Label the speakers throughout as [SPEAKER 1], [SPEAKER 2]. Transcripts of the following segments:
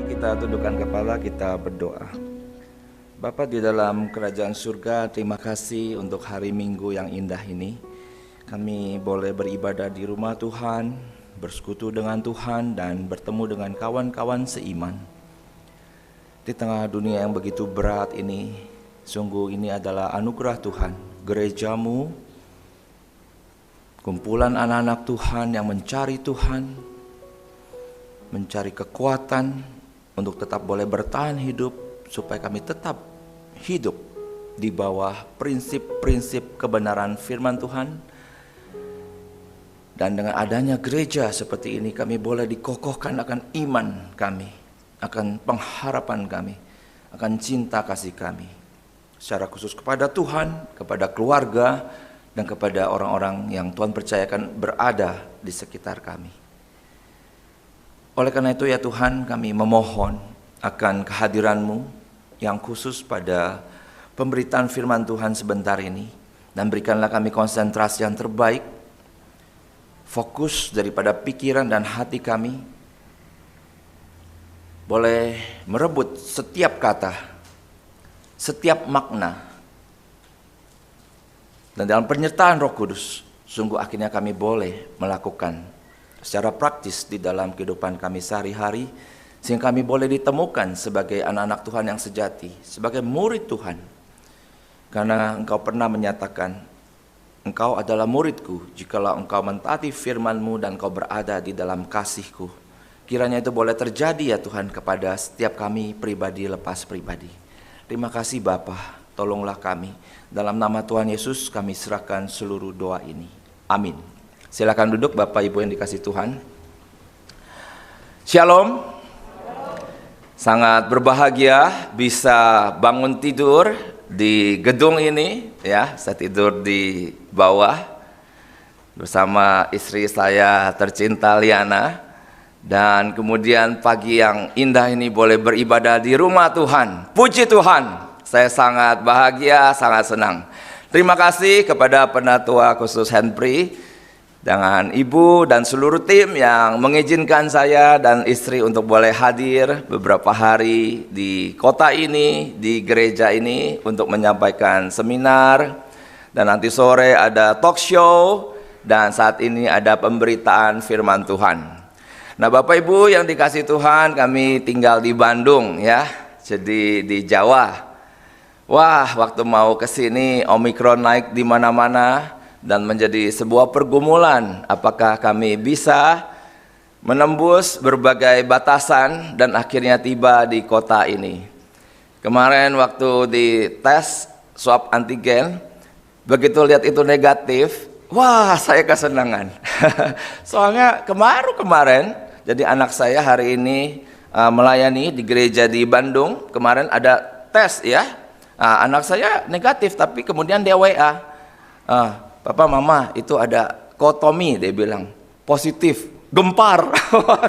[SPEAKER 1] Mari kita tundukkan kepala, kita berdoa. Bapa di dalam kerajaan surga, terima kasih untuk hari Minggu yang indah ini. Kami boleh beribadah di rumah Tuhan, bersekutu dengan Tuhan, dan bertemu dengan kawan-kawan seiman. Di tengah dunia yang begitu berat ini, sungguh ini adalah anugerah Tuhan. Gerejamu, kumpulan anak-anak Tuhan yang mencari Tuhan, mencari kekuatan untuk tetap boleh bertahan hidup, supaya kami tetap hidup di bawah prinsip-prinsip kebenaran firman Tuhan. Dan dengan adanya gereja seperti ini, kami boleh dikokohkan akan iman kami, akan pengharapan kami, akan cinta kasih kami, secara khusus kepada Tuhan, kepada keluarga, dan kepada orang-orang yang Tuhan percayakan berada di sekitar kami. Oleh karena itu ya Tuhan, kami memohon akan kehadiran-Mu yang khusus pada pemberitaan firman Tuhan sebentar ini. Dan berikanlah kami konsentrasi yang terbaik, fokus daripada pikiran dan hati kami, boleh merebut setiap kata, setiap makna. Dan dalam penyertaan Roh Kudus, sungguh akhirnya kami boleh melakukan secara praktis di dalam kehidupan kami sehari-hari, sehingga kami boleh ditemukan sebagai anak-anak Tuhan yang sejati, sebagai murid Tuhan. Karena Engkau pernah menyatakan, Engkau adalah muridku jikalau engkau mentaati firman-Mu dan Engkau berada di dalam kasih-Ku. Kiranya itu boleh terjadi ya Tuhan kepada setiap kami pribadi lepas pribadi. Terima kasih Bapa, tolonglah kami. Dalam nama Tuhan Yesus kami serahkan seluruh doa ini. Amin. Silakan duduk Bapak Ibu yang dikasihi Tuhan. Shalom. Sangat berbahagia bisa bangun tidur di gedung ini ya. Saya tidur di bawah bersama istri saya tercinta Liana, dan kemudian pagi yang indah ini boleh beribadah di rumah Tuhan. Puji Tuhan. Saya sangat bahagia, sangat senang. Terima kasih kepada Penatua khusus Henry dengan ibu dan seluruh tim yang mengizinkan saya dan istri untuk boleh hadir beberapa hari di kota ini, di gereja ini, untuk menyampaikan seminar. Dan nanti sore ada talk show, dan saat ini ada pemberitaan firman Tuhan. Nah Bapak Ibu yang dikasihi Tuhan, kami tinggal di Bandung ya, jadi di Jawa. Wah, waktu mau ke sini Omikron naik di mana-mana, dan menjadi sebuah pergumulan apakah kami bisa menembus berbagai batasan dan akhirnya tiba di kota ini. Kemarin waktu di tes swab antigen, begitu lihat itu negatif, wah saya kesenangan. Soalnya kemarin, jadi anak saya hari ini melayani di gereja di Bandung. Kemarin ada tes ya, anak saya negatif, tapi kemudian dia WA, Papa Mama itu ada kotomi, dia bilang positif, gempar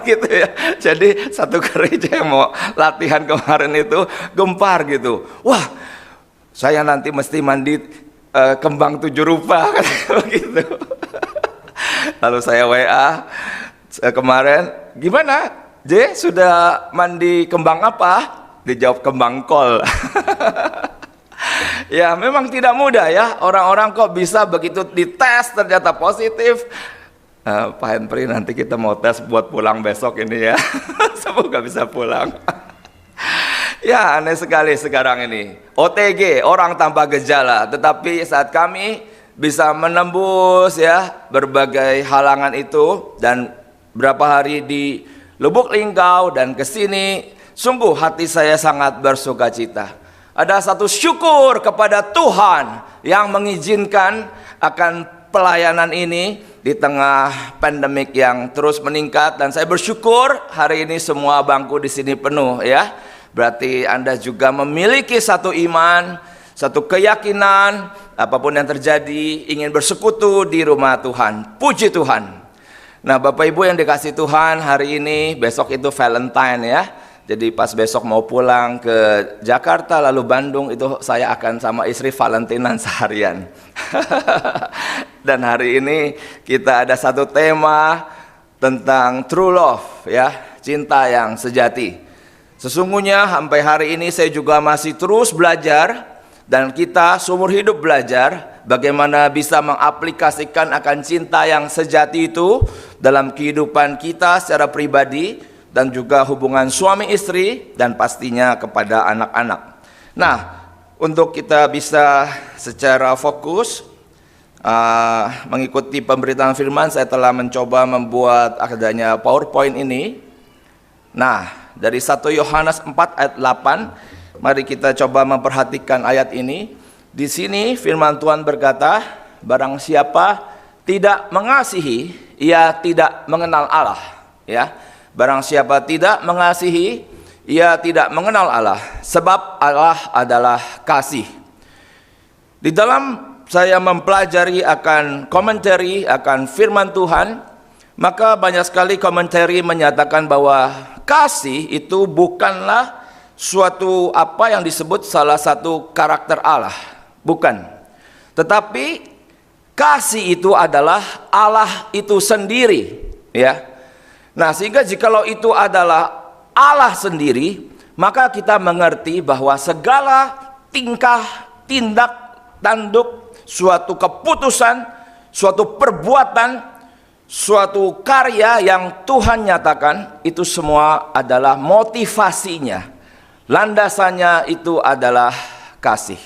[SPEAKER 1] gitu ya. Jadi satu gereja yang mau latihan kemarin itu gempar gitu. Wah, saya nanti mesti mandi kembang 7 rupa kan begitu. Lalu saya WA kemarin, gimana J, sudah mandi kembang apa? Dijawab kembang kol. Ya memang tidak mudah ya, orang-orang kok bisa begitu dites ternyata positif. Pak Henry, nanti kita mau tes buat pulang besok ini ya. Semoga bisa pulang. Ya aneh sekali sekarang ini, OTG, orang tanpa gejala. Tetapi saat kami bisa menembus ya berbagai halangan itu, dan berapa hari di Lubuk Linggau dan kesini, sungguh hati saya sangat bersuka cita. Ada satu syukur kepada Tuhan yang mengizinkan akan pelayanan ini di tengah pandemik yang terus meningkat, dan saya bersyukur hari ini semua bangku di sini penuh ya. Berarti Anda juga memiliki satu iman, satu keyakinan, apapun yang terjadi ingin bersekutu di rumah Tuhan. Puji Tuhan. Nah Bapak Ibu yang dikasihi Tuhan, hari ini, besok itu Valentine ya. Jadi pas besok mau pulang ke Jakarta lalu Bandung, itu saya akan sama istri Valentinan seharian. Dan hari ini kita ada satu tema tentang true love ya, cinta yang sejati. Sesungguhnya sampai hari ini saya juga masih terus belajar, dan kita seumur hidup belajar bagaimana bisa mengaplikasikan akan cinta yang sejati itu dalam kehidupan kita secara pribadi, dan juga hubungan suami istri, dan pastinya kepada anak-anak. Nah, untuk kita bisa secara fokus mengikuti pemberitaan firman, saya telah mencoba membuat adanya PowerPoint ini. Nah, dari 1 Yohanes 4 ayat 8, mari kita coba memperhatikan ayat ini. Di sini firman Tuhan berkata, barang siapa tidak mengasihi, ia tidak mengenal Allah. Ya, barang siapa tidak mengasihi, ia tidak mengenal Allah, sebab Allah adalah kasih. Di dalam saya mempelajari akan komentari akan firman Tuhan, maka banyak sekali komentari menyatakan bahwa kasih itu bukanlah suatu apa yang disebut salah satu karakter Allah, bukan. Tetapi kasih itu adalah Allah itu sendiri, ya. Nah, sehingga jikalau itu adalah Allah sendiri, maka kita mengerti bahwa segala tingkah, tindak, tanduk, suatu keputusan, suatu perbuatan, suatu karya yang Tuhan nyatakan, itu semua adalah motivasinya, landasannya itu adalah kasih.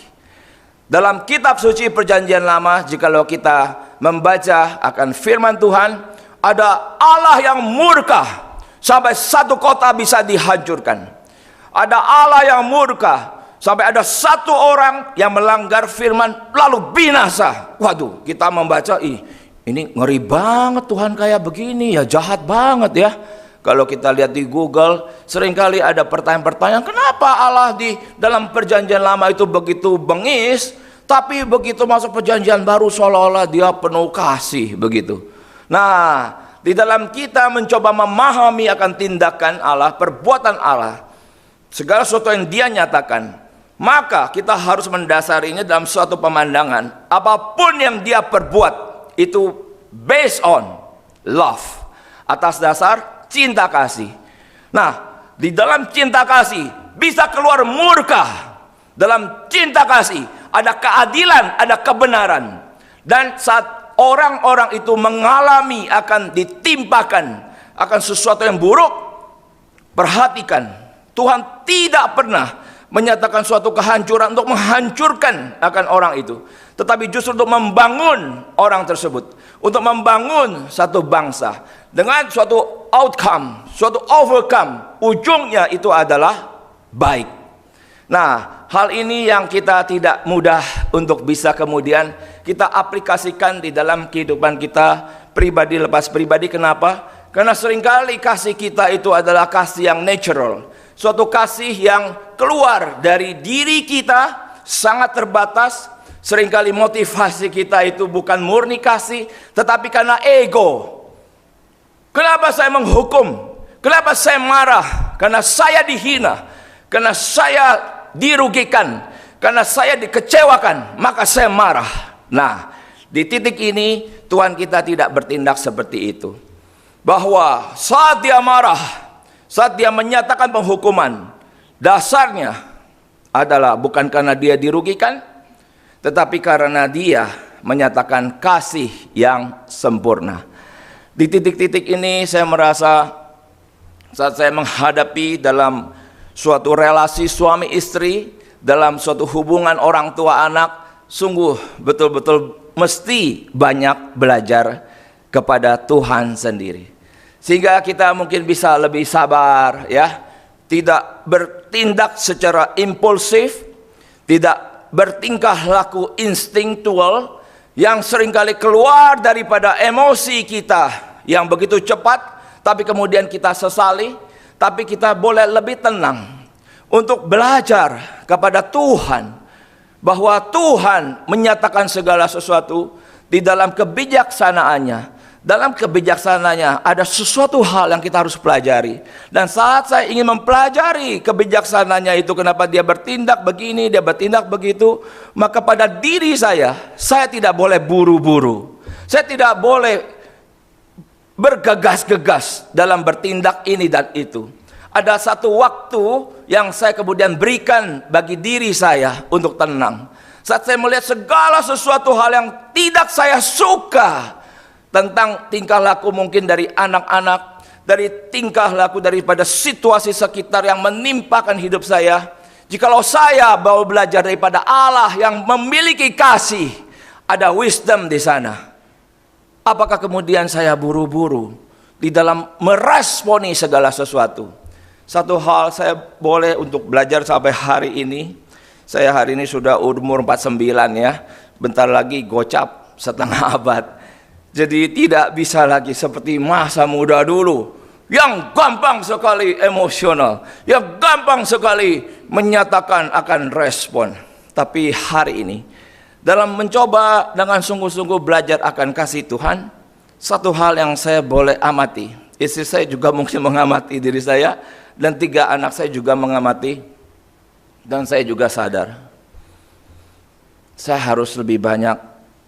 [SPEAKER 1] Dalam kitab suci perjanjian lama, jikalau kita membaca akan firman Tuhan, ada Allah yang murka sampai satu kota bisa dihancurkan. Ada Allah yang murka sampai ada satu orang yang melanggar firman lalu binasa. Waduh, kita membaca, ini ngeri banget Tuhan kayak begini ya, jahat banget ya. Kalau kita lihat di Google, seringkali ada pertanyaan-pertanyaan, kenapa Allah di dalam perjanjian lama itu begitu bengis, tapi begitu masuk perjanjian baru seolah-olah dia penuh kasih begitu. Nah, di dalam kita mencoba memahami akan tindakan Allah, perbuatan Allah, segala sesuatu yang dia nyatakan, maka kita harus mendasarinya dalam suatu pemandangan, apapun yang dia perbuat itu based on love, atas dasar cinta kasih. Nah, di dalam cinta kasih bisa keluar murka. Dalam cinta kasih ada keadilan, ada kebenaran. Dan saat orang-orang itu mengalami akan ditimpakan akan sesuatu yang buruk, perhatikan, Tuhan tidak pernah menyatakan suatu kehancuran untuk menghancurkan akan orang itu, tetapi justru untuk membangun orang tersebut, untuk membangun satu bangsa dengan suatu outcome, suatu outcome, ujungnya itu adalah baik. Nah, hal ini yang kita tidak mudah untuk bisa kemudian kita aplikasikan di dalam kehidupan kita pribadi lepas pribadi. Kenapa? Karena seringkali kasih kita itu adalah kasih yang natural, suatu kasih yang keluar dari diri kita, sangat terbatas. Seringkali motivasi kita itu bukan murni kasih, tetapi karena ego. Kenapa saya menghukum? Kenapa saya marah? Karena saya dihina, karena saya dirugikan, karena saya dikecewakan, maka saya marah. Nah, di titik ini Tuhan kita tidak bertindak seperti itu. Bahwa saat dia marah, saat dia menyatakan penghukuman, dasarnya adalah bukan karena dia dirugikan, tetapi karena dia menyatakan kasih yang sempurna. Di titik-titik ini saya merasa saat saya menghadapi dalam suatu relasi suami istri, dalam suatu hubungan orang tua anak, sungguh betul-betul mesti banyak belajar kepada Tuhan sendiri. Sehingga kita mungkin bisa lebih sabar ya, tidak bertindak secara impulsif, tidak bertingkah laku instinktual yang seringkali keluar daripada emosi kita yang begitu cepat, tapi kemudian kita sesali. Tapi kita boleh lebih tenang untuk belajar kepada Tuhan, bahwa Tuhan menyatakan segala sesuatu di dalam kebijaksanaannya. Dalam kebijaksanaannya ada sesuatu hal yang kita harus pelajari. Dan saat saya ingin mempelajari kebijaksanaannya itu, kenapa dia bertindak begini, dia bertindak begitu, maka pada diri saya tidak boleh buru-buru. Saya tidak boleh bergegas-gegas dalam bertindak ini dan itu. ada satu waktu yang saya kemudian berikan bagi diri saya untuk tenang. Saat saya melihat segala sesuatu hal yang tidak saya suka tentang tingkah laku mungkin dari anak-anak, dari tingkah laku daripada situasi sekitar yang menimpakan hidup saya. Jikalau saya mau belajar daripada Allah yang memiliki kasih, ada wisdom di sana. Apakah kemudian saya buru-buru di dalam meresponi segala sesuatu? Satu hal saya boleh untuk belajar sampai hari ini. Saya hari ini sudah umur 49 ya. Bentar lagi gocap setengah abad. Jadi tidak bisa lagi seperti masa muda dulu, yang gampang sekali emosional, yang gampang sekali menyatakan akan respon. Tapi hari ini, dalam mencoba dengan sungguh-sungguh belajar akan kasih Tuhan, satu hal yang saya boleh amati, istri saya juga mungkin mengamati diri saya, dan 3 anak saya juga mengamati, dan saya juga sadar, saya harus lebih banyak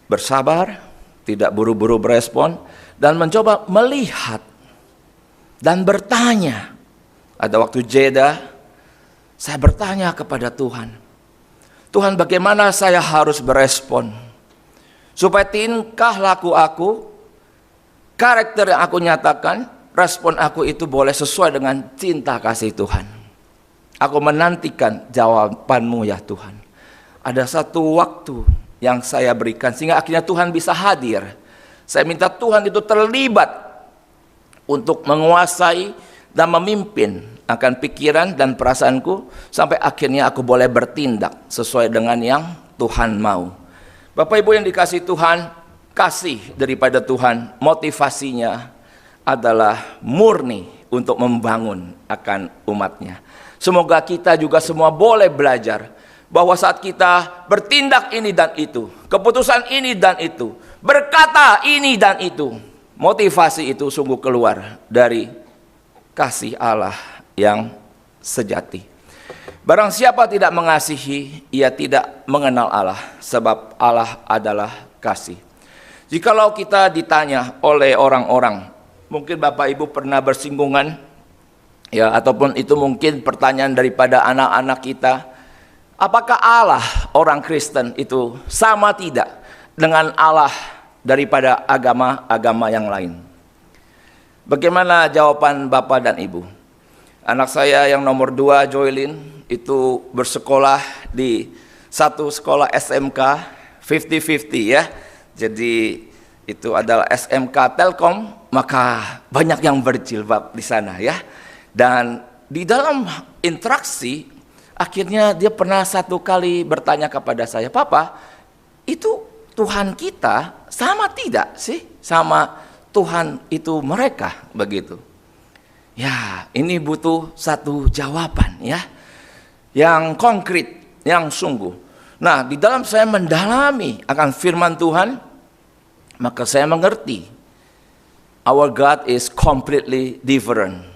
[SPEAKER 1] bersabar, tidak buru-buru berespon, dan mencoba melihat dan bertanya. Ada waktu jeda, saya bertanya kepada Tuhan, Tuhan, bagaimana saya harus berespon supaya tingkah laku aku, karakter yang aku nyatakan, respon aku itu boleh sesuai dengan cinta kasih Tuhan. Aku menantikan jawabanmu ya Tuhan. Ada satu waktu yang saya berikan sehingga akhirnya Tuhan bisa hadir. Saya minta Tuhan itu terlibat untuk menguasai dan memimpin akan pikiran dan perasaanku sampai akhirnya aku boleh bertindak sesuai dengan yang Tuhan mau. Bapak Ibu yang dikasihi Tuhan, kasih daripada Tuhan motivasinya adalah murni untuk membangun akan umatnya. Semoga kita juga semua boleh belajar bahwa saat kita bertindak ini dan itu, keputusan ini dan itu, berkata ini dan itu, motivasi itu sungguh keluar dari kasih Allah yang sejati. Barang siapa tidak mengasihi, ia tidak mengenal Allah, sebab Allah adalah kasih. Jikalau kita ditanya oleh orang-orang, mungkin Bapak Ibu pernah bersinggungan, ya, ataupun itu mungkin pertanyaan daripada anak-anak kita, apakah Allah orang Kristen itu sama tidak dengan Allah daripada agama-agama yang lain? Bagaimana jawaban Bapak dan Ibu? Anak saya yang nomor 2, Joylin, itu bersekolah di satu sekolah SMK 50-50 ya. Jadi itu adalah SMK Telkom, maka banyak yang berjilbab di sana ya. Dan di dalam interaksi, akhirnya dia pernah satu kali bertanya kepada saya, Papa, itu Tuhan kita sama tidak sih sama Tuhan itu mereka begitu? Ya, ini butuh satu jawaban ya, yang konkret, yang sungguh. Nah, di dalam saya mendalami akan firman Tuhan, maka saya mengerti our God is completely different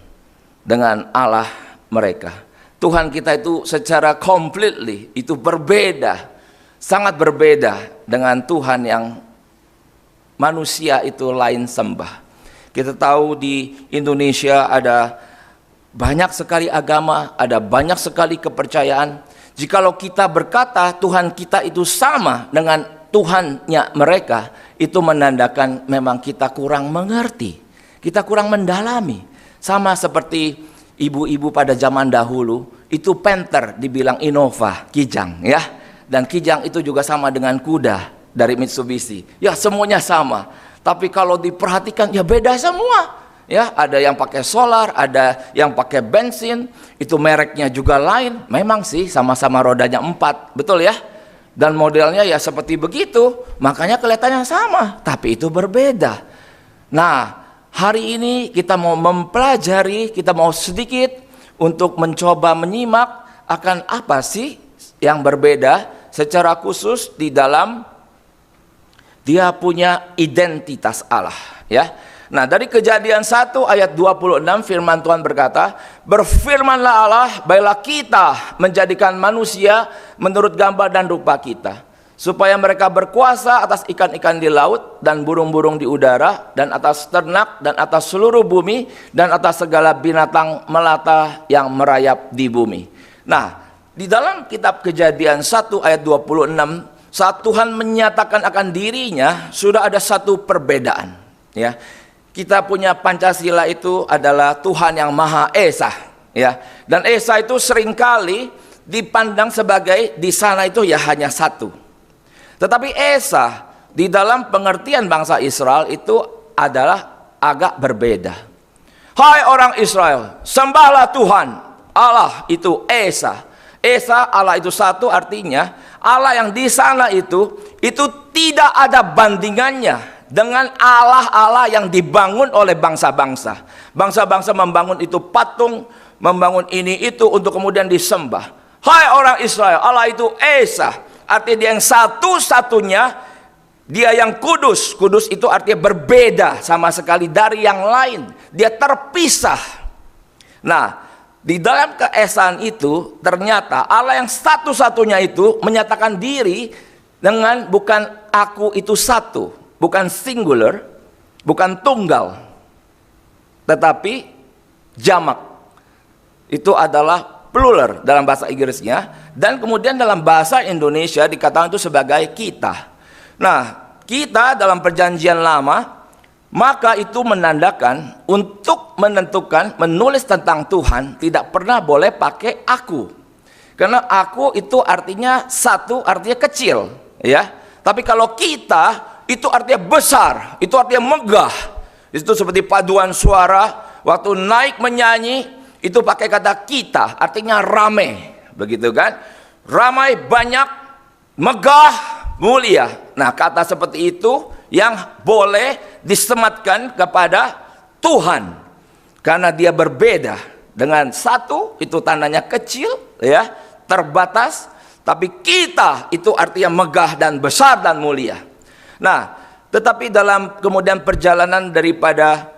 [SPEAKER 1] dengan Allah mereka. Tuhan kita itu secara completely itu berbeda, sangat berbeda dengan Tuhan yang manusia itu lain sembah. Kita tahu di Indonesia ada banyak sekali agama, ada banyak sekali kepercayaan. Jikalau kita berkata Tuhan kita itu sama dengan Tuhannya mereka, itu menandakan memang kita kurang mengerti, kita kurang mendalami. Sama seperti ibu-ibu pada zaman dahulu, itu Panther dibilang Innova, Kijang ya. Dan Kijang itu juga sama dengan kuda dari Mitsubishi. Ya, semuanya sama. Tapi kalau diperhatikan ya beda semua. Ya, ada yang pakai solar, ada yang pakai bensin, itu mereknya juga lain. Memang sih sama-sama rodanya 4, betul ya? Dan modelnya ya seperti begitu, makanya kelihatannya sama, tapi itu berbeda. Nah, hari ini kita mau mempelajari, kita mau sedikit untuk mencoba menyimak akan apa sih yang berbeda secara khusus di dalam dia punya identitas Allah, ya. Nah, dari Kejadian 1 ayat 26 firman Tuhan berkata, berfirmanlah Allah, baiklah kita menjadikan manusia menurut gambar dan rupa kita, supaya mereka berkuasa atas ikan-ikan di laut dan burung-burung di udara dan atas ternak dan atas seluruh bumi dan atas segala binatang melata yang merayap di bumi. Nah, di dalam kitab Kejadian 1 ayat 26, saat Tuhan menyatakan akan dirinya, sudah ada satu perbedaan. Ya, kita punya Pancasila itu adalah Tuhan yang Maha Esa. Ya, dan Esa itu seringkali dipandang sebagai di sana itu ya hanya satu. Tetapi Esa di dalam pengertian bangsa Israel itu adalah agak berbeda. Hai orang Israel, sembahlah Tuhan. Allah itu Esa. Esa, Allah itu satu, artinya Allah yang di sana itu tidak ada bandingannya dengan Allah-Allah yang dibangun oleh bangsa-bangsa. Bangsa-bangsa membangun itu patung, membangun ini itu untuk kemudian disembah. Hai orang Israel, Allah itu Esa. Artinya dia yang satu-satunya, dia yang kudus. Kudus itu artinya berbeda sama sekali dari yang lain. Dia terpisah. Nah, di dalam keesaan itu ternyata Allah yang satu-satunya itu menyatakan diri dengan bukan aku itu satu, bukan singular, bukan tunggal, tetapi jamak. Itu adalah plural dalam bahasa Inggrisnya, dan kemudian dalam bahasa Indonesia dikatakan itu sebagai kita. Nah, kita dalam perjanjian lama, maka itu menandakan untuk menentukan, menulis tentang Tuhan tidak pernah boleh pakai aku. Karena aku itu artinya satu, artinya kecil, ya. Tapi kalau kita itu artinya besar, itu artinya megah. Itu seperti paduan suara waktu naik menyanyi, itu pakai kata kita, artinya ramai, begitu kan? Ramai, banyak, megah, mulia. Nah, kata seperti itu yang boleh disematkan kepada Tuhan, karena dia berbeda dengan satu, itu tandanya kecil, ya, terbatas. Tapi kita itu artinya megah dan besar dan mulia. Nah, tetapi dalam kemudian perjalanan daripada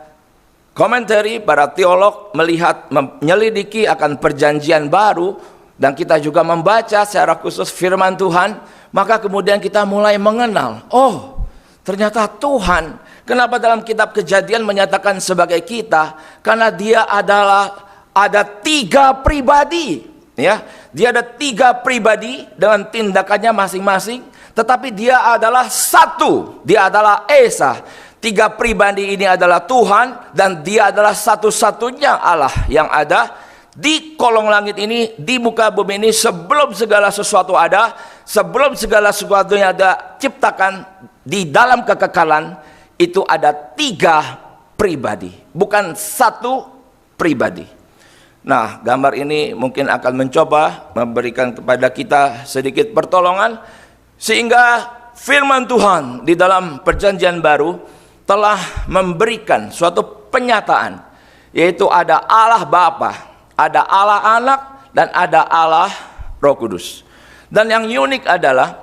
[SPEAKER 1] komentari para teolog melihat, menyelidiki akan perjanjian baru, dan kita juga membaca secara khusus firman Tuhan, maka kemudian kita mulai mengenal, oh ternyata Tuhan, kenapa dalam kitab Kejadian menyatakan sebagai kita? Karena dia adalah ada 3 pribadi, ya. Dia ada 3 pribadi dengan tindakannya masing-masing, tetapi dia adalah satu, dia adalah Esa. 3 pribadi ini adalah Tuhan, dan dia adalah satu-satunya Allah yang ada di kolong langit ini, di muka bumi ini, sebelum segala sesuatu ada, sebelum segala sesuatu yang ada ciptakan di dalam kekekalan, itu ada 3 pribadi, bukan satu pribadi. Nah, gambar ini mungkin akan mencoba memberikan kepada kita sedikit pertolongan, sehingga firman Tuhan di dalam perjanjian baru telah memberikan suatu penyataan, yaitu ada Allah Bapa, ada Allah Anak, dan ada Allah Roh Kudus. Dan yang unik adalah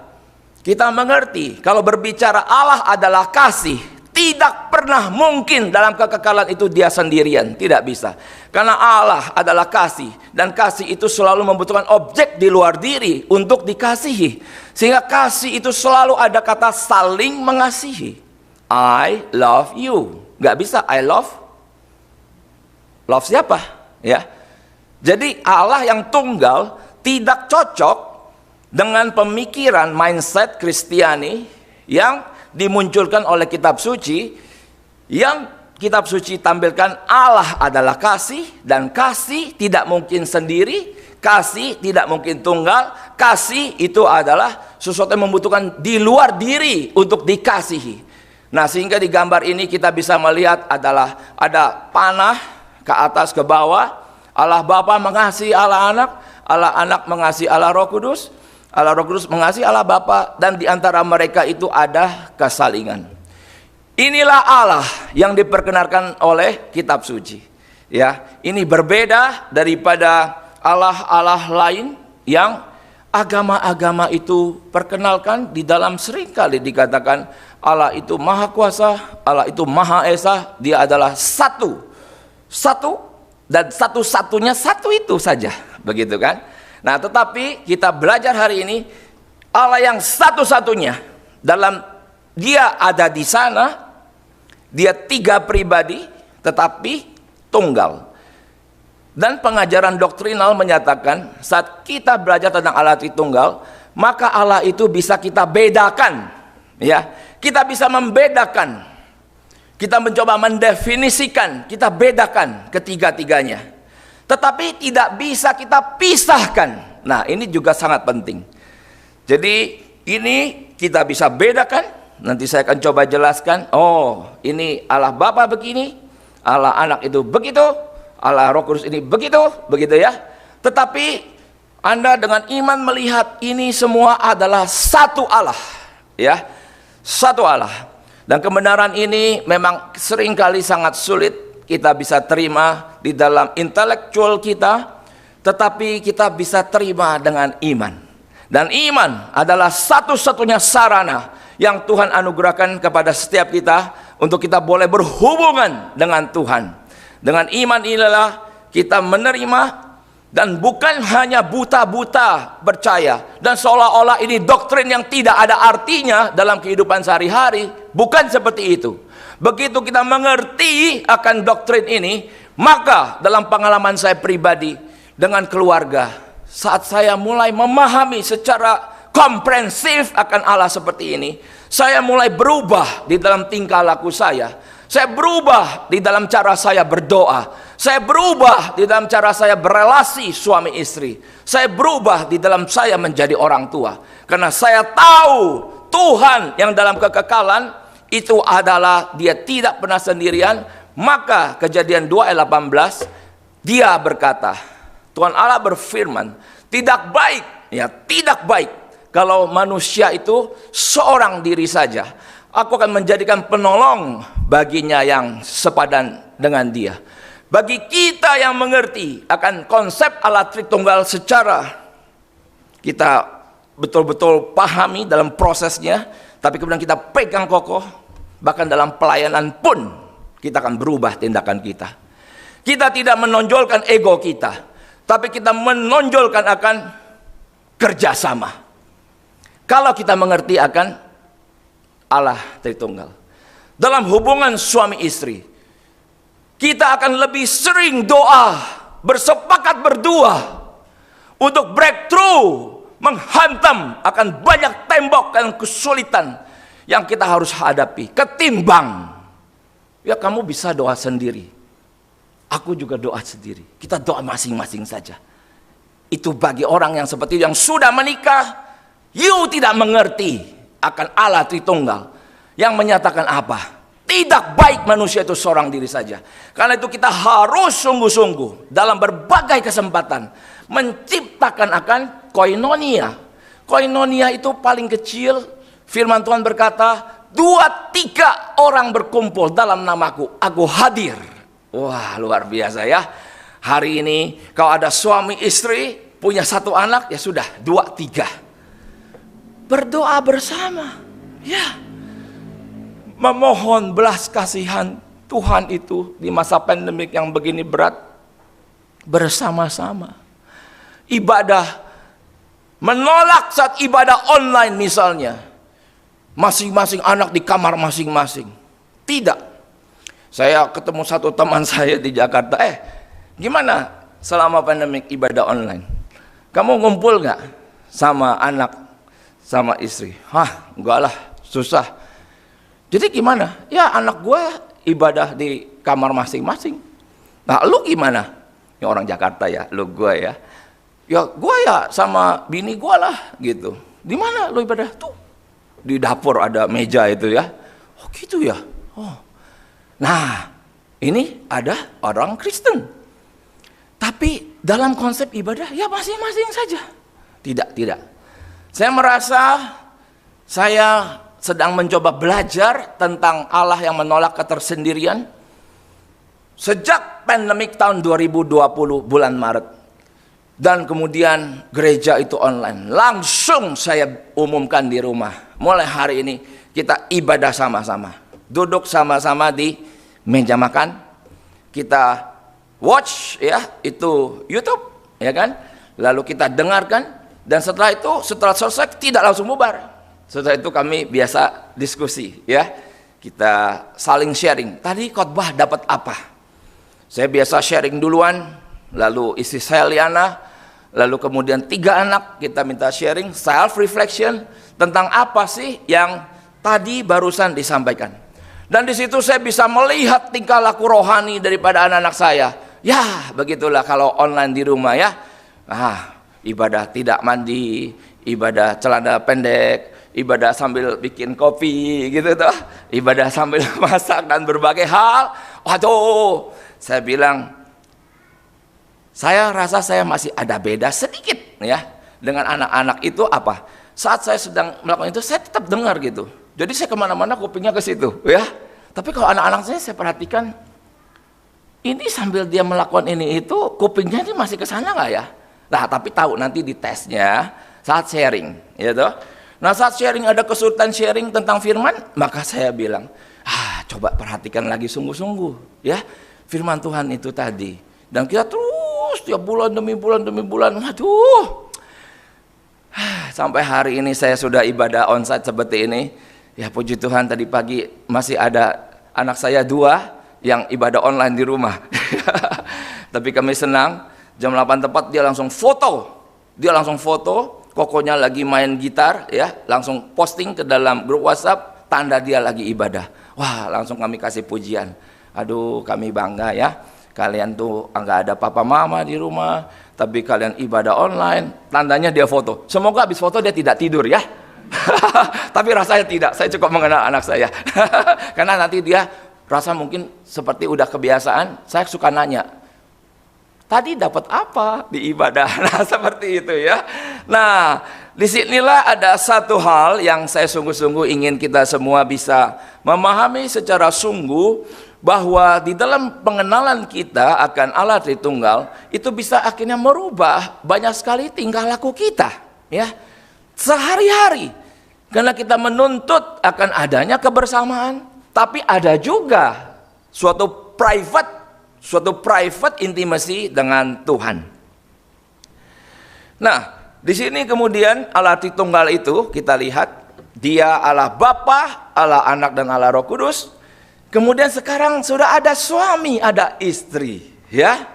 [SPEAKER 1] kita mengerti kalau berbicara Allah adalah kasih, tidak pernah mungkin dalam kekekalan itu dia sendirian, tidak bisa. Karena Allah adalah kasih, dan kasih itu selalu membutuhkan objek di luar diri untuk dikasihi. Sehingga kasih itu selalu ada kata saling mengasihi. I love you. Gak bisa I love siapa? Ya. Jadi Allah yang tunggal tidak cocok dengan pemikiran mindset Kristiani yang dimunculkan oleh kitab suci, yang kitab suci tampilkan Allah adalah kasih, dan kasih tidak mungkin sendiri, kasih tidak mungkin tunggal, kasih itu adalah sesuatu yang membutuhkan di luar diri untuk dikasihi. Nah, sehingga di gambar ini kita bisa melihat adalah ada panah ke atas ke bawah, Allah Bapa mengasihi Allah Anak mengasihi Allah Roh Kudus, Allah Roh Kudus mengasihi Allah Bapa, dan di antara mereka itu ada kesalingan. Inilah Allah yang diperkenalkan oleh kitab suci. Ya, ini berbeda daripada Allah-Allah lain yang agama-agama itu perkenalkan. Di dalam seringkali dikatakan Allah itu Maha Kuasa, Allah itu Maha Esa, dia adalah satu, dan satu-satunya satu itu saja, begitu kan? Nah, tetapi kita belajar hari ini Allah yang satu-satunya, dalam dia ada di sana, dia tiga pribadi tetapi tunggal. Dan pengajaran doktrinal menyatakan saat kita belajar tentang Allah Tritunggal, maka Allah itu bisa kita bedakan, ya. Kita bisa membedakan. Kita mencoba mendefinisikan, kita bedakan ketiga-tiganya. Tetapi tidak bisa kita pisahkan. Nah, ini juga sangat penting. Jadi, ini kita bisa bedakan. Nanti saya akan coba jelaskan. Oh, ini Allah Bapa begini, Allah Anak itu begitu, Allah Roh Kudus ini begitu ya. Tetapi Anda dengan iman melihat ini semua adalah satu Allah, ya. Satu Allah. Dan kebenaran ini memang seringkali sangat sulit kita bisa terima di dalam intelektual kita, tetapi kita bisa terima dengan iman. Dan iman adalah satu-satunya sarana yang Tuhan anugerahkan kepada setiap kita untuk kita boleh berhubungan dengan Tuhan. Dengan iman inilah kita menerima, dan bukan hanya buta-buta percaya dan seolah-olah ini doktrin yang tidak ada artinya dalam kehidupan sehari-hari. Bukan seperti itu. Begitu kita mengerti akan doktrin ini, maka dalam pengalaman saya pribadi dengan keluarga, saat saya mulai memahami secara komprehensif akan Allah seperti ini, saya mulai berubah di dalam tingkah laku saya. Saya berubah di dalam cara saya berdoa. Saya berubah di dalam cara saya berelasi suami istri. Saya berubah di dalam saya menjadi orang tua. Karena saya tahu Tuhan yang dalam kekekalan itu adalah dia tidak pernah sendirian. Maka Kejadian 2 ayat 18, dia berkata, Tuhan Allah berfirman, tidak baik, ya tidak baik kalau manusia itu seorang diri saja. Aku akan menjadikan penolong baginya yang sepadan dengan dia. Bagi kita yang mengerti akan konsep Allah Tritunggal secara kita betul-betul pahami dalam prosesnya, tapi kemudian kita pegang kokoh, bahkan dalam pelayanan pun kita akan berubah tindakan kita. Kita tidak menonjolkan ego kita, tapi kita menonjolkan akan kerjasama. Kalau kita mengerti akan Allah Tritunggal dalam hubungan suami istri, kita akan lebih sering doa, bersepakat berdua untuk breakthrough, menghantam akan banyak tembok dan kesulitan yang kita harus hadapi, ketimbang ya kamu bisa doa sendiri, aku juga doa sendiri, kita doa masing-masing saja. Itu bagi orang yang seperti yang sudah menikah, you tidak mengerti akan Allah Tritunggal yang menyatakan apa? Tidak baik manusia itu seorang diri saja. Karena itu kita harus sungguh-sungguh dalam berbagai kesempatan menciptakan akan koinonia. Koinonia itu paling kecil, firman Tuhan berkata, 2-3 orang berkumpul dalam namaku, aku hadir. Wah, luar biasa ya. Hari ini kalau ada suami istri punya satu anak, ya sudah 2-3 berdoa bersama, ya, memohon belas kasihan Tuhan itu di masa pandemik yang begini berat, bersama-sama ibadah, menolak saat ibadah online misalnya, masing-masing anak di kamar masing-masing. Tidak. Saya ketemu satu teman saya di Jakarta, gimana selama pandemik ibadah online? Kamu ngumpul gak sama anak, sama istri? Enggak lah, susah. Jadi gimana? Ya anak gue ibadah di kamar masing-masing. Nah lu gimana? Ya orang Jakarta ya, lu gue ya. Ya gue ya sama bini gue lah gitu. Di mana lu ibadah? Tuh di dapur ada meja itu ya. Oh gitu ya. Oh. Nah ini ada orang Kristen. Tapi dalam konsep ibadah ya masing-masing saja. Tidak. Saya merasa saya sedang mencoba belajar tentang Allah yang menolak ketersendirian sejak pandemik tahun 2020 bulan Maret. Dan kemudian gereja itu online. Langsung saya umumkan di rumah. Mulai hari ini kita ibadah sama-sama. Duduk sama-sama di meja makan. Kita watch ya itu YouTube, ya kan? Lalu kita dengarkan Dan setelah itu, setelah selesai tidak langsung bubar. Setelah itu kami biasa diskusi, ya. Kita saling sharing. Tadi khotbah dapat apa? Saya biasa sharing duluan, lalu istri saya Liana, lalu kemudian 3 anak kita minta sharing, self reflection tentang apa sih yang tadi barusan disampaikan. Dan di situ saya bisa melihat tingkah laku rohani daripada anak-anak saya. Ya, begitulah kalau online di rumah, ya. Ibadah tidak mandi, ibadah celana pendek, ibadah sambil bikin kopi gitu tuh, ibadah sambil masak dan berbagai hal. Waduh, saya bilang, saya rasa saya masih ada beda sedikit ya dengan anak-anak itu. Apa? Saat saya sedang melakukan itu, saya tetap dengar gitu. Jadi saya kemana-mana kupingnya ke situ ya. Tapi kalau anak-anak saya perhatikan, ini sambil dia melakukan ini itu, kupingnya ini masih ke sana nggak ya? Nah, tapi tahu nanti di tesnya saat sharing, ya toh. Nah, saat sharing ada kesulitan sharing tentang firman, maka saya bilang, coba perhatikan lagi sungguh-sungguh, ya firman Tuhan itu tadi. Dan kita terus tiap bulan demi bulan, waduh. Sampai hari ini saya sudah ibadah onsite seperti ini. Ya puji Tuhan, tadi pagi masih ada anak saya 2 yang ibadah online di rumah. Tapi kami senang, jam 8 tepat dia langsung foto. Kokonya lagi main gitar ya, langsung posting ke dalam grup WhatsApp tanda dia lagi ibadah. Wah, langsung kami kasih pujian. Aduh, kami bangga ya. Kalian tuh enggak ada papa mama di rumah, tapi kalian ibadah online, tandanya dia foto. Semoga habis foto dia tidak tidur ya. Tapi rasanya tidak, saya cukup mengenal anak saya. Karena nanti dia rasa mungkin seperti udah kebiasaan, saya suka nanya, tadi dapat apa di ibadah? Nah, seperti itu ya. Nah, disinilah ada satu hal yang saya sungguh-sungguh ingin kita semua bisa memahami secara sungguh, bahwa di dalam pengenalan kita akan Allah Tritunggal itu bisa akhirnya merubah banyak sekali tingkah laku kita ya sehari-hari. Karena kita menuntut akan adanya kebersamaan, tapi ada juga suatu private intimacy dengan Tuhan. Nah, di sini kemudian Allah Tritunggal itu kita lihat Dia Allah Bapa, Allah Anak dan Allah Roh Kudus. Kemudian sekarang sudah ada suami, ada istri, ya.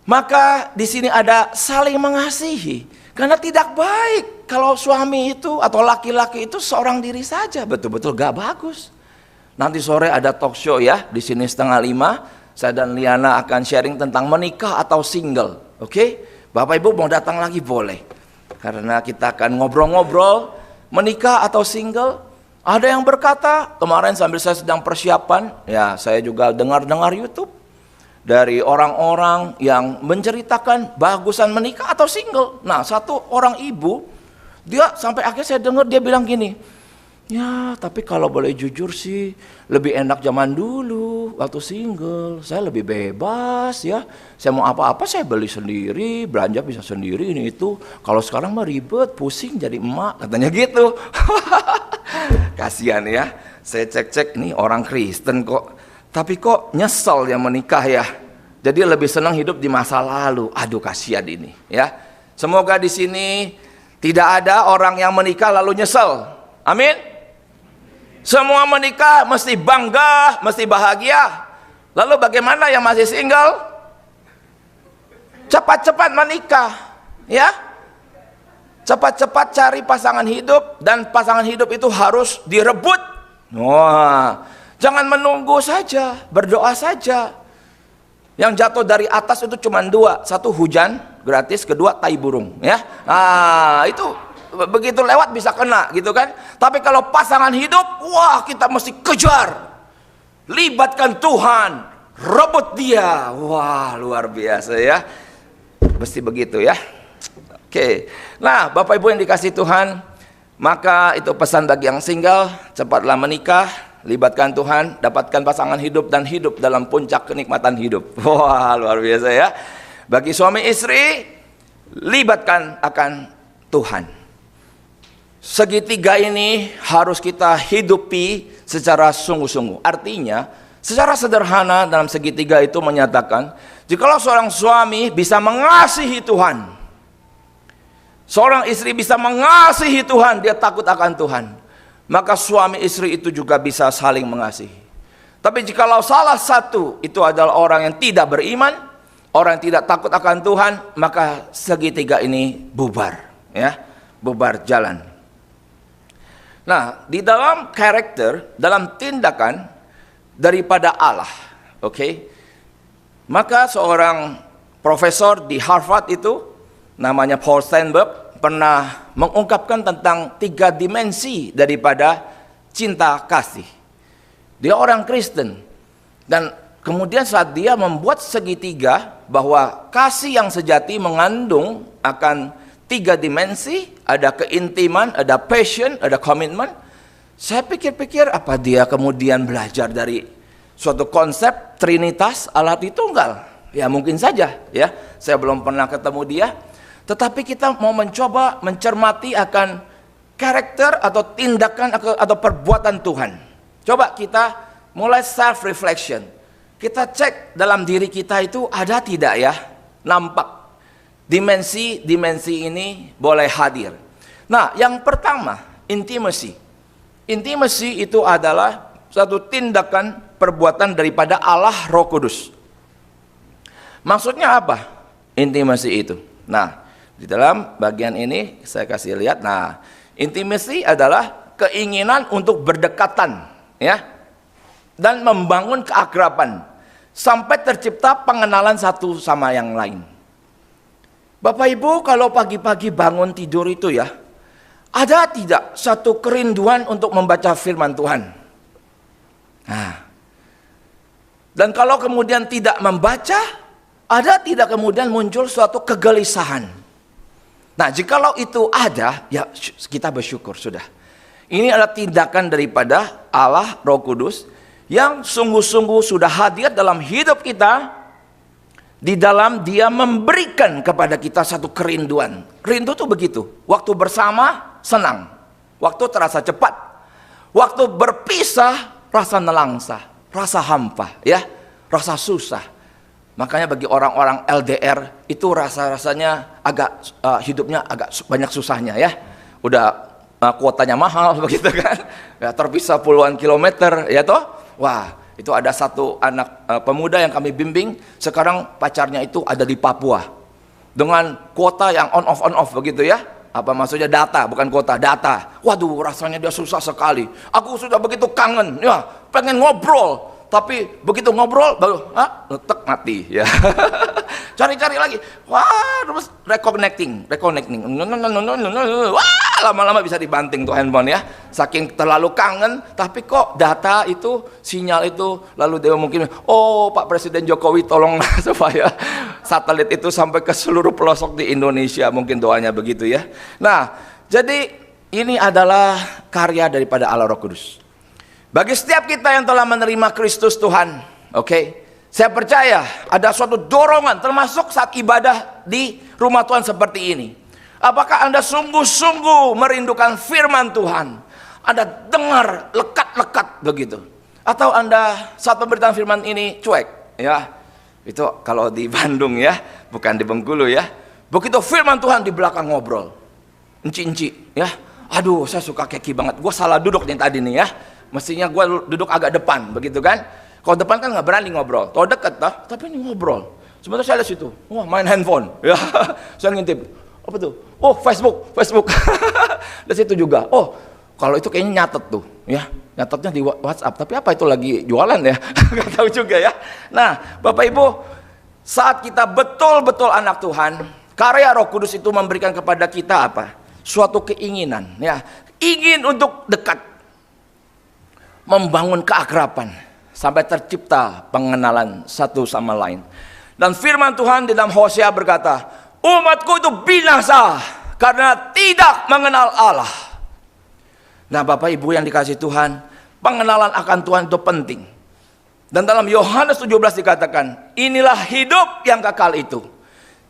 [SPEAKER 1] Maka di sini ada saling mengasihi. Karena tidak baik kalau suami itu atau laki-laki itu seorang diri saja, betul-betul gak bagus. Nanti sore ada talk show ya, di sini 4:30 saya dan Liana akan sharing tentang menikah atau single. Oke? Bapak Ibu mau datang lagi boleh. Karena kita akan ngobrol-ngobrol menikah atau single. Ada yang berkata, kemarin sambil saya sedang persiapan, ya saya juga dengar YouTube dari orang-orang yang menceritakan bagusan menikah atau single. Nah, satu orang ibu, dia sampai akhirnya saya dengar dia bilang gini, ya tapi kalau boleh jujur sih lebih enak zaman dulu waktu single, saya lebih bebas ya, saya mau apa-apa saya beli sendiri, belanja bisa sendiri ini itu, kalau sekarang mah ribet, pusing jadi emak, katanya gitu. Kasihan ya, saya cek-cek nih orang Kristen kok, tapi kok nyesel yang menikah ya. Jadi lebih senang hidup di masa lalu. Aduh, kasihan ini ya. Semoga di sini tidak ada orang yang menikah lalu nyesel. Amin. Semua menikah mesti bangga, mesti bahagia. Lalu bagaimana yang masih single? Cepat-cepat menikah ya. Cepat-cepat cari pasangan hidup, dan pasangan hidup itu harus direbut. Wah, jangan menunggu saja, berdoa saja. Yang jatuh dari atas itu cuma 2, satu hujan gratis, kedua tai burung ya. Itu begitu lewat bisa kena gitu kan. Tapi kalau pasangan hidup, wah kita mesti kejar, libatkan Tuhan, rebut dia. Wah luar biasa ya, mesti begitu ya. Oke. Nah, Bapak Ibu yang dikasih Tuhan, maka itu pesan bagi yang single, cepatlah menikah, libatkan Tuhan, dapatkan pasangan hidup dan hidup dalam puncak kenikmatan hidup. Wah, luar biasa ya. Bagi suami istri, libatkan akan Tuhan. Segitiga ini harus kita hidupi secara sungguh-sungguh. Artinya, secara sederhana dalam segitiga itu menyatakan, jikalau seorang suami bisa mengasihi Tuhan, seorang istri bisa mengasihi Tuhan, dia takut akan Tuhan, maka suami istri itu juga bisa saling mengasihi. Tapi jikalau salah satu itu adalah orang yang tidak beriman, orang yang tidak takut akan Tuhan, maka segitiga ini bubar, ya, bubar jalan. Nah, di dalam karakter, dalam tindakan daripada Allah, oke, maka seorang profesor di Harvard itu, namanya Paul Steinberg, pernah mengungkapkan tentang 3 dimensi daripada cinta kasih. Dia orang Kristen, dan kemudian saat dia membuat segitiga, bahwa kasih yang sejati mengandung akan 3 dimensi, ada keintiman, ada passion, ada komitmen. Saya pikir-pikir, apa dia kemudian belajar dari suatu konsep Trinitas Allah Tritunggal? Ya mungkin saja, ya. Saya belum pernah ketemu dia, tetapi kita mau mencoba mencermati akan karakter atau tindakan atau perbuatan Tuhan. Coba kita mulai self reflection. Kita cek dalam diri kita itu ada tidak ya, nampak dimensi ini boleh hadir. Nah, yang pertama, intimacy. Intimacy itu adalah satu tindakan perbuatan daripada Allah Roh Kudus. Maksudnya apa? Intimacy itu. Nah, di dalam bagian ini saya kasih lihat. Nah, intimacy adalah keinginan untuk berdekatan, ya, dan membangun keakraban sampai tercipta pengenalan satu sama yang lain. Bapak Ibu, kalau pagi-pagi bangun tidur itu ya, ada tidak satu kerinduan untuk membaca firman Tuhan? Nah, dan kalau kemudian tidak membaca, ada tidak kemudian muncul suatu kegelisahan? Nah, jikalau itu ada, ya kita bersyukur sudah. Ini adalah tindakan daripada Allah Roh Kudus yang sungguh-sungguh sudah hadir dalam hidup kita, di dalam dia memberikan kepada kita satu kerinduan. Rindu tuh begitu, waktu bersama senang, waktu terasa cepat, waktu berpisah rasa nelangsa, rasa hampa, ya, rasa susah. Makanya bagi orang-orang LDR itu rasa-rasanya agak hidupnya agak banyak susahnya, ya. Udah kuotanya mahal begitu kan, ya, terpisah puluhan kilometer, ya toh. Wah, itu ada satu anak pemuda yang kami bimbing, sekarang pacarnya itu ada di Papua dengan kuota yang on off begitu ya. Apa maksudnya? Data, bukan kuota, data. Waduh, rasanya dia susah sekali. Aku sudah begitu kangen, ya, pengen ngobrol, tapi begitu ngobrol baru letek mati, ya. Cari-cari lagi, wah, terus reconnecting. Wah, lama-lama bisa dibanting tuh handphone, ya, saking terlalu kangen. Tapi kok data itu, sinyal itu, lalu dia mungkin, oh Pak Presiden Jokowi tolonglah supaya satelit itu sampai ke seluruh pelosok di Indonesia, mungkin doanya begitu, ya. Nah, jadi ini adalah karya daripada Allah Roh Kudus. Bagi setiap kita yang telah menerima Kristus Tuhan, oke, saya percaya ada suatu dorongan, termasuk saat ibadah di rumah Tuhan seperti ini. Apakah Anda sungguh-sungguh merindukan firman Tuhan? Anda dengar lekat-lekat begitu? Atau Anda saat pemberitaan firman ini cuek? Ya, itu kalau di Bandung, ya, bukan di Bengkulu, ya. Begitu firman Tuhan di belakang ngobrol, enci-enci, ya. Aduh, saya suka keki banget. Gue salah duduk nih tadi nih, ya. Mestinya gue duduk agak depan, begitu kan? Kalau depan kan nggak berani ngobrol. Kalau deket, tapi ini ngobrol. Sebentar saya lihat situ, wah, main handphone, ya. Saya ngintip. Apa tuh? Oh, Facebook. Di situ juga. Oh, kalau itu kayaknya nyatet tuh, ya. Nyatetnya di WhatsApp. Tapi apa itu lagi jualan, ya? Gak tahu juga, ya. Nah, Bapak Ibu, saat kita betul-betul anak Tuhan, karya Roh Kudus itu memberikan kepada kita apa? Suatu keinginan, ya. Ingin untuk dekat, membangun keakraban sampai tercipta pengenalan satu sama lain. Dan firman Tuhan di dalam Hosea berkata, umatku itu binasa karena tidak mengenal Allah. Nah, Bapak Ibu yang dikasihi Tuhan, pengenalan akan Tuhan itu penting. Dan dalam Yohanes 17 dikatakan, inilah hidup yang kekal itu,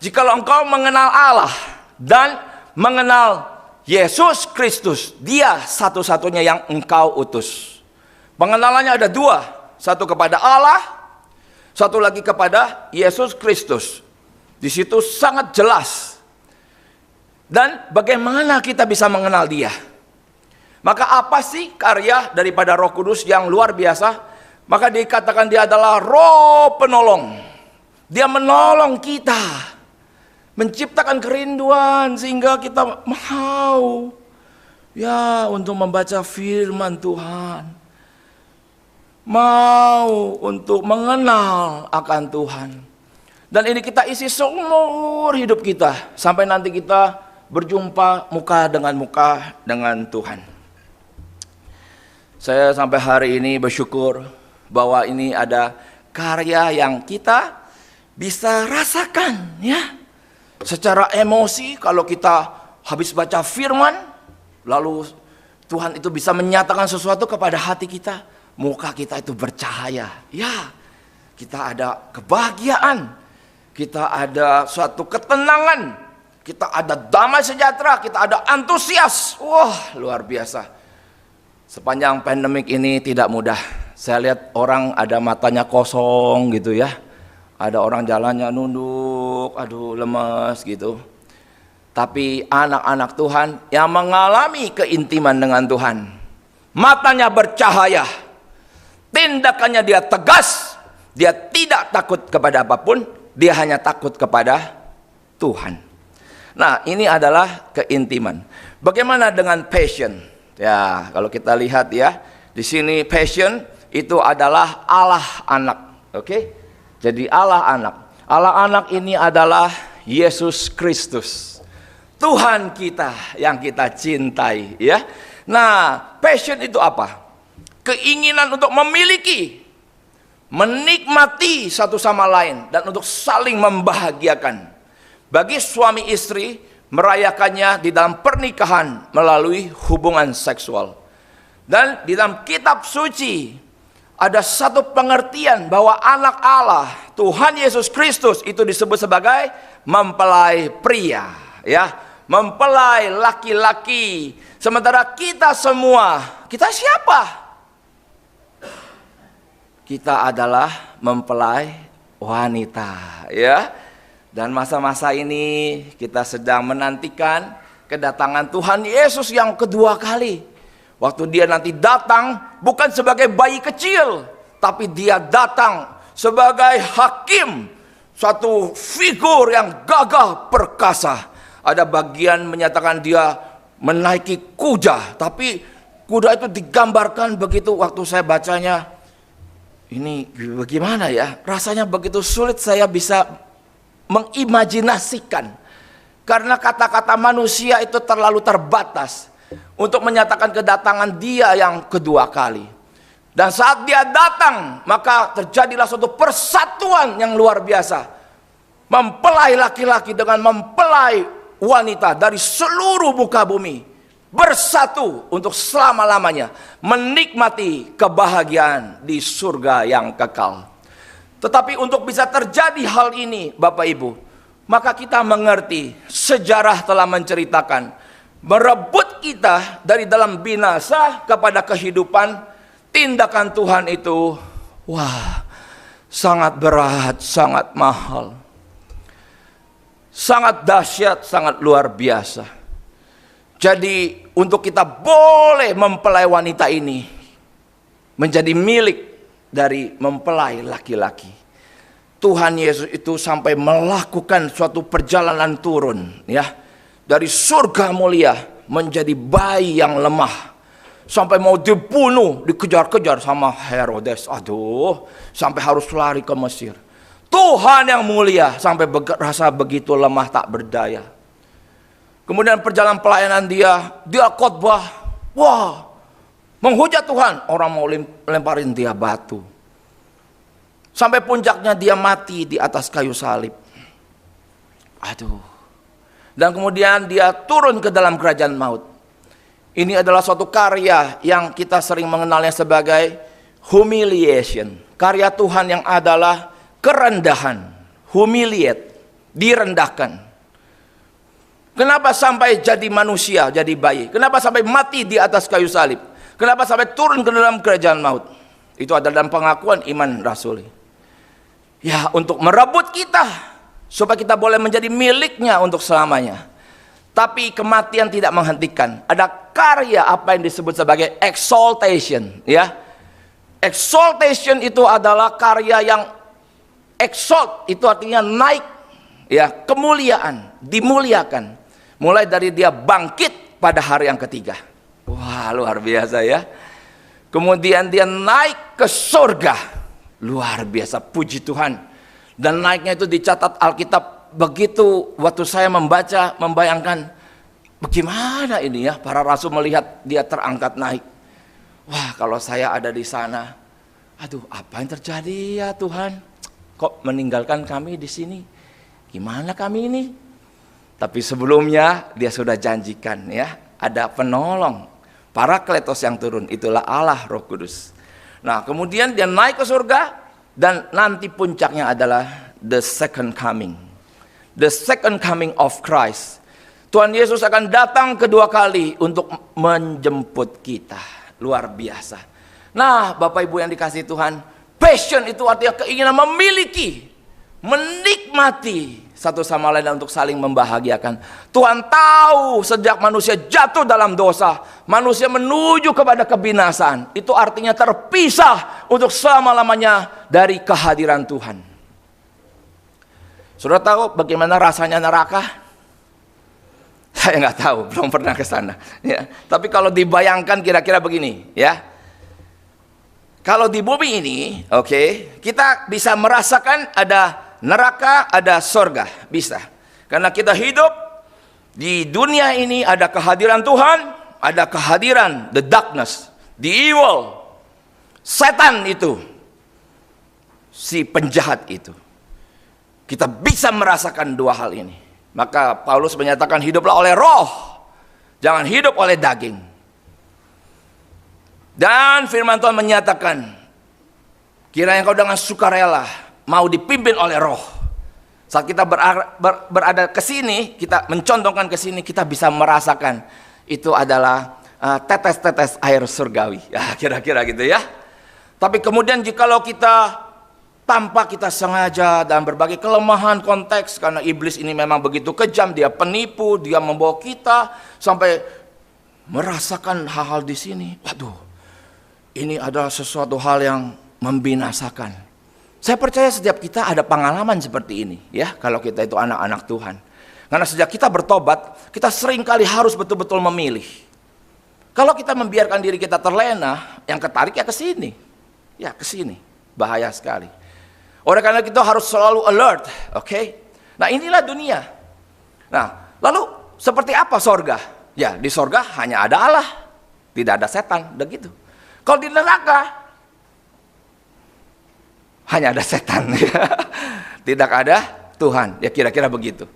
[SPEAKER 1] jikalau engkau mengenal Allah dan mengenal Yesus Kristus, dia satu-satunya yang engkau utus. Pengenalannya ada 2, satu kepada Allah, satu lagi kepada Yesus Kristus. Di situ sangat jelas Dan bagaimana kita bisa mengenal Dia? Maka apa sih karya daripada Roh Kudus yang luar biasa? Maka dikatakan Dia adalah Roh penolong. Dia menolong kita, menciptakan kerinduan sehingga kita mau untuk membaca firman Tuhan, mau untuk mengenal akan Tuhan. Dan ini kita isi seumur hidup kita sampai nanti kita berjumpa muka dengan Tuhan. Saya sampai hari ini bersyukur bahwa ini ada karya yang kita bisa rasakan ya. Secara emosi kalau kita habis baca firman, lalu Tuhan itu bisa menyatakan sesuatu kepada hati kita, muka kita itu bercahaya. Ya, kita ada kebahagiaan, kita ada suatu ketenangan, kita ada damai sejahtera, kita ada antusias. Wah, luar biasa. Sepanjang pandemik ini tidak mudah. Saya lihat orang ada matanya kosong gitu ya. Ada orang jalannya nunduk, aduh lemas gitu. Tapi anak-anak Tuhan yang mengalami keintiman dengan Tuhan, matanya bercahaya, tindakannya dia tegas, dia tidak takut kepada apapun, dia hanya takut kepada Tuhan. Nah, ini adalah keintiman. Bagaimana dengan passion? Ya, kalau kita lihat ya, di sini passion itu adalah Allah anak. Oke? Jadi Allah anak. Allah anak ini adalah Yesus Kristus. Tuhan kita yang kita cintai ya. Nah, passion itu apa? Keinginan untuk memiliki, menikmati satu sama lain dan untuk saling membahagiakan. Bagi suami istri merayakannya di dalam pernikahan melalui hubungan seksual. Dan di dalam kitab suci ada satu pengertian bahwa anak Allah, Tuhan Yesus Kristus itu disebut sebagai mempelai pria, ya, mempelai laki-laki. Sementara kita semua, kita siapa? Kita adalah mempelai wanita, ya. Dan masa-masa ini kita sedang menantikan kedatangan Tuhan Yesus yang kedua kali. Waktu dia nanti datang bukan sebagai bayi kecil, tapi dia datang sebagai hakim, satu figur yang gagah perkasa. Ada bagian menyatakan dia menaiki kuda, tapi kuda itu digambarkan begitu waktu saya bacanya. Ini bagaimana ya? Rasanya begitu sulit saya bisa mengimajinasikan. Karena kata-kata manusia itu terlalu terbatas untuk menyatakan kedatangan dia yang kedua kali. Dan saat dia datang, maka terjadilah suatu persatuan yang luar biasa. Mempelai laki-laki dengan mempelai wanita dari seluruh muka bumi bersatu untuk selama-lamanya menikmati kebahagiaan di surga yang kekal. Tetapi untuk bisa terjadi hal ini, Bapak Ibu, maka kita mengerti sejarah telah menceritakan merebut kita dari dalam binasa kepada kehidupan. Tindakan Tuhan itu sangat berat, sangat mahal, sangat dahsyat, sangat luar biasa. Jadi untuk kita boleh mempelai wanita ini menjadi milik dari mempelai laki-laki, Tuhan Yesus itu sampai melakukan suatu perjalanan turun ya, dari surga mulia menjadi bayi yang lemah, sampai mau dibunuh, dikejar-kejar sama Herodes. Aduh, sampai harus lari ke Mesir. Tuhan yang mulia sampai rasa begitu lemah tak berdaya. Kemudian perjalanan pelayanan dia khotbah, menghujat Tuhan, orang mau lemparin dia batu. Sampai puncaknya dia mati di atas kayu salib. Aduh. Dan kemudian dia turun ke dalam kerajaan maut. Ini adalah suatu karya yang kita sering mengenalnya sebagai humiliation. Karya Tuhan yang adalah kerendahan, humiliate, direndahkan. Kenapa sampai jadi manusia, jadi bayi? Kenapa sampai mati di atas kayu salib? Kenapa sampai turun ke dalam kerajaan maut? Itu adalah dalam pengakuan iman rasuli. Ya, untuk merebut kita, supaya kita boleh menjadi miliknya untuk selamanya. Tapi kematian tidak menghentikan. Ada karya apa yang disebut sebagai exaltation, ya. Exaltation itu adalah karya yang exalt itu artinya naik, ya, kemuliaan, dimuliakan. Mulai dari dia bangkit pada hari yang ketiga. Wah, luar biasa ya. Kemudian dia naik ke surga. Luar biasa, puji Tuhan. Dan naiknya itu dicatat Alkitab. Begitu waktu saya membaca, membayangkan bagaimana ini ya, para rasul melihat dia terangkat naik. Wah, kalau saya ada di sana, aduh, apa yang terjadi ya Tuhan? Kok meninggalkan kami di sini? Gimana kami ini? Tapi sebelumnya dia sudah janjikan ya, ada penolong, Parakletos yang turun, itulah Allah Roh Kudus. Nah, kemudian dia naik ke surga dan nanti puncaknya adalah the second coming. The second coming of Christ. Tuhan Yesus akan datang kedua kali untuk menjemput kita. Luar biasa. Nah, Bapak Ibu yang dikasihi Tuhan, passion itu artinya keinginan memiliki, menikmati satu sama lain untuk saling membahagiakan. Tuhan tahu sejak manusia jatuh dalam dosa, manusia menuju kepada kebinasaan. Itu artinya terpisah untuk selama-lamanya dari kehadiran Tuhan. Sudah tahu bagaimana rasanya neraka? Saya nggak tahu, belum pernah ke sana. Ya. Tapi kalau dibayangkan kira-kira begini, ya. Kalau di bumi ini, oke, kita bisa merasakan ada neraka, ada surga, bisa. Karena kita hidup di dunia ini, ada kehadiran Tuhan, ada kehadiran the darkness, the evil, setan itu, si penjahat itu. Kita bisa merasakan dua hal ini. Maka Paulus menyatakan hiduplah oleh roh, jangan hidup oleh daging. Dan firman Tuhan menyatakan, kiranya kau dengan sukarela mau dipimpin oleh roh. Saat kita berada ke sini, kita mencondongkan ke sini, kita bisa merasakan itu adalah tetes-tetes air surgawi. Ya, kira-kira gitu ya. Tapi kemudian jikalau kita tanpa kita sengaja dalam berbagai kelemahan konteks, karena iblis ini memang begitu kejam, dia penipu, dia membawa kita sampai merasakan hal-hal di sini. Waduh, ini adalah sesuatu hal yang membinasakan. Saya percaya setiap kita ada pengalaman seperti ini, ya, kalau kita itu anak-anak Tuhan. Karena sejak kita bertobat, kita seringkali harus betul-betul memilih. Kalau kita membiarkan diri kita terlena, yang ketarik ya ke sini, ya ke sini, bahaya sekali. Oleh karena kita harus selalu alert, oke? Nah, inilah dunia. Nah, lalu seperti apa sorga? Ya, di sorga hanya ada Allah, tidak ada setan, begitu. Kalau di neraka hanya ada setan, tidak ada Tuhan. Ya, kira-kira begitu.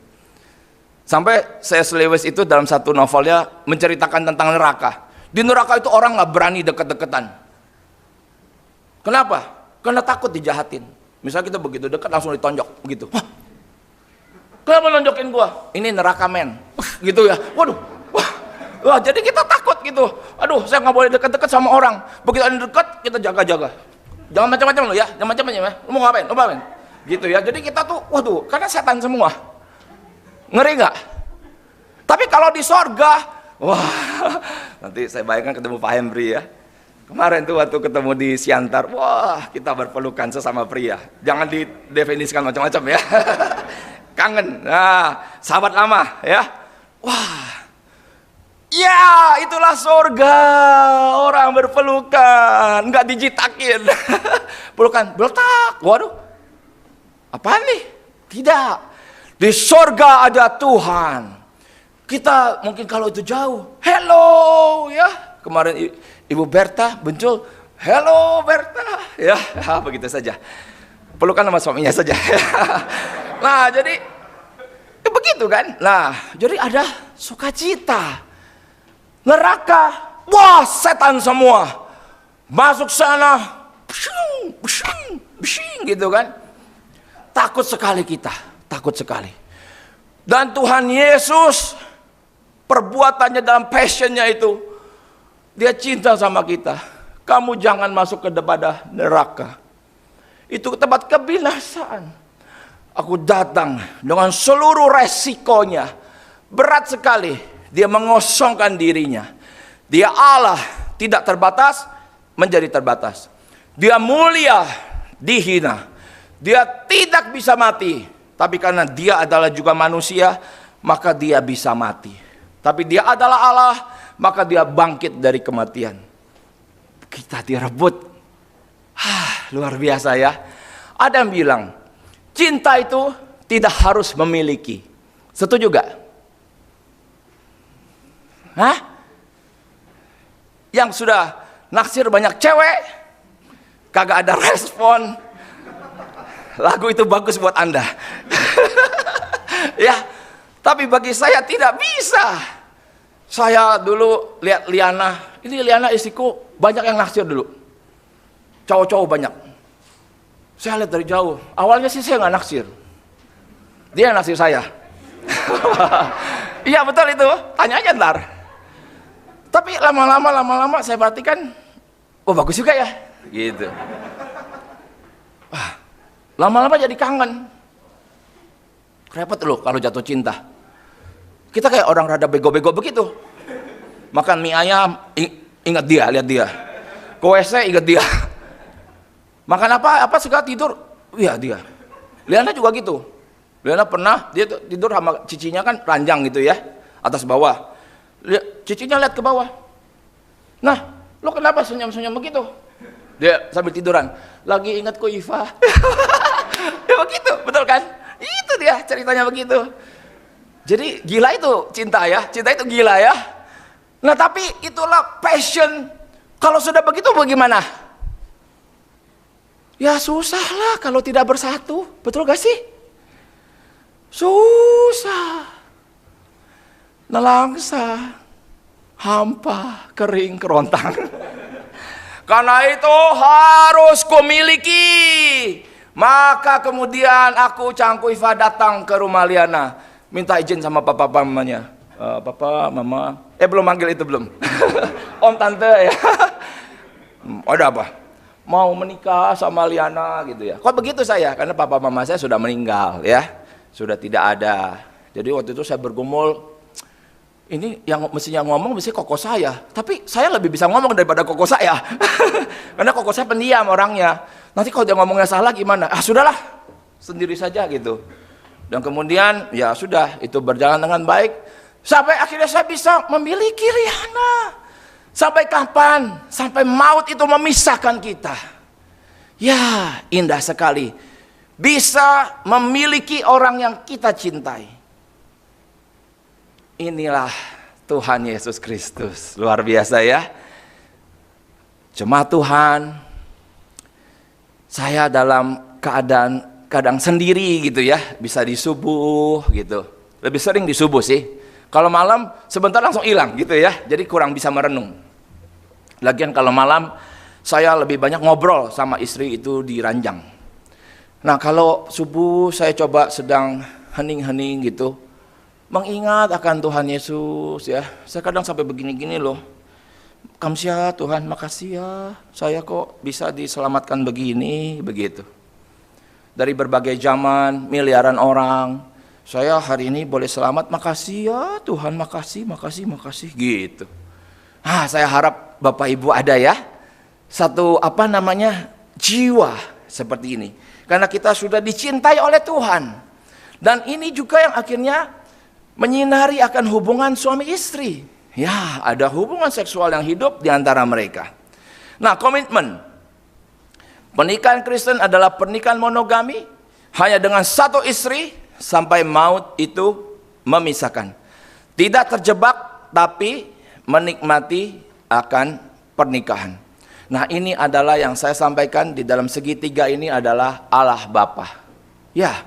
[SPEAKER 1] Sampai C.S. Lewis itu dalam satu novelnya menceritakan tentang neraka. Di neraka itu orang nggak berani deket-deketan. Kenapa? Karena takut dijahatin. Misalnya kita begitu dekat langsung ditonjok begitu. Wah, kenapa nonjokin gua? Ini neraka men, gitu ya. Waduh, wah, jadi kita takut gitu. Aduh, saya nggak boleh dekat-dekat sama orang. Begitu ada dekat, kita jaga-jaga. Jangan macam-macam lo ya, jangan macam-macam ya. Lu mau ngapain? Lu ngapain? Gitu ya. Jadi kita tuh, waduh, karena setan semua. Ngeri nggak? Tapi kalau di sorga, wah, nanti saya bayangkan ketemu Pak Henry ya. Kemarin tuh waktu ketemu di Siantar, wah, kita berpelukan sesama pria. Jangan didefinisikan macam-macam ya. Kangen. Nah, sahabat lama ya. Wah. Ya, itulah surga. Orang berpelukan, enggak dijitakin. Pelukan, beletak. Waduh. Apaan nih? Tidak. Di surga ada Tuhan. Kita mungkin kalau itu jauh, hello ya. Kemarin Ibu Berta muncul, hello Berta, ya, begitu saja. Pelukan sama suaminya saja. Nah, jadi begitu kan. Nah, jadi ada sukacita. Neraka, wah, setan semua masuk sana, gitu kan. Takut sekali kita, takut sekali. Dan Tuhan Yesus perbuatannya dalam passionnya itu, dia cinta sama kita. Kamu jangan masuk ke neraka. Itu tempat kebinasaan. Aku datang dengan seluruh resikonya. Berat sekali dia mengosongkan dirinya. Dia Allah, tidak terbatas menjadi terbatas. Dia mulia, dihina. Dia tidak bisa mati, tapi karena dia adalah juga manusia, maka dia bisa mati. Tapi dia adalah Allah, maka dia bangkit dari kematian. Kita direbut. Luar biasa ya. Ada yang bilang, cinta itu tidak harus memiliki. Setuju gak? Yang sudah naksir banyak cewek, kagak ada respon, lagu itu bagus buat Anda. Ya, tapi bagi saya tidak bisa. Saya dulu lihat Liana, ini Liana istriku, banyak yang naksir dulu, cowok-cowok banyak. Saya lihat dari jauh, awalnya sih saya nggak naksir, dia naksir saya. Iya betul itu, tanya aja ntar. Tapi lama-lama saya perhatikan, oh bagus juga ya, gitu. Lama-lama jadi kangen. Repot loh kalau jatuh cinta. Kita kayak orang rada bego-bego begitu. Makan mie ayam, ingat dia, lihat dia. Ke WC, ingat dia. Makan apa segala tidur, iya dia. Liana juga gitu. Liana pernah, dia tidur sama cicinya kan ranjang gitu ya, atas bawah. Cicinya lihat ke bawah. Nah, lo kenapa senyum-senyum begitu? Dia sambil tiduran, lagi ingat ko Iva. Ya begitu, betul kan? Itu dia ceritanya begitu. Jadi gila itu cinta ya, cinta itu gila ya. Nah tapi itulah passion. Kalau sudah begitu bagaimana? Ya susah lah kalau tidak bersatu, betul gak sih? Susah, nelangsa, hampa, kering, kerontang. Karena itu harus kumiliki. Maka kemudian aku Cangku Iva datang ke rumah Liana, minta izin sama papa mamanya. Papa, mama, belum manggil itu belum. Om, tante ya. Ada apa? Mau menikah sama Liana gitu ya. Kok begitu saya? Karena papa mama saya sudah meninggal ya. Sudah tidak ada. Jadi waktu itu saya bergumul, ini yang mestinya ngomong mesti koko saya. Tapi saya lebih bisa ngomong daripada koko saya. Karena koko saya pendiam orangnya. Nanti kalau dia ngomongnya salah gimana? Sudahlah, sendiri saja gitu. Dan kemudian ya sudah, itu berjalan dengan baik. Sampai akhirnya saya bisa memiliki Liana. Sampai kapan? Sampai maut itu memisahkan kita. Ya, indah sekali. Bisa memiliki orang yang kita cintai. Inilah Tuhan Yesus Kristus. Luar biasa ya. Jemaat Tuhan, saya dalam kadang sendiri gitu ya, bisa di subuh gitu. Lebih sering di subuh sih. Kalau malam sebentar langsung hilang gitu ya. Jadi kurang bisa merenung. Lagian kalau malam saya lebih banyak ngobrol sama istri itu di ranjang. Nah kalau subuh saya coba sedang hening-hening gitu, mengingat akan Tuhan Yesus ya. Saya kadang sampai begini-gini loh. Kamsia Tuhan, makasih ya, saya kok bisa diselamatkan begini, begitu. Dari berbagai zaman, miliaran orang, saya hari ini boleh selamat, makasih ya Tuhan, makasih, gitu. Saya harap Bapak Ibu ada ya, satu jiwa seperti ini. Karena kita sudah dicintai oleh Tuhan. Dan ini juga yang akhirnya menyinari akan hubungan suami istri. Ya, ada hubungan seksual yang hidup di antara mereka. Nah, komitmen. Pernikahan Kristen adalah pernikahan monogami, hanya dengan satu istri sampai maut itu memisahkan. Tidak terjebak, tapi menikmati akan pernikahan. Nah, ini adalah yang saya sampaikan di dalam segitiga ini adalah Allah Bapa. Ya,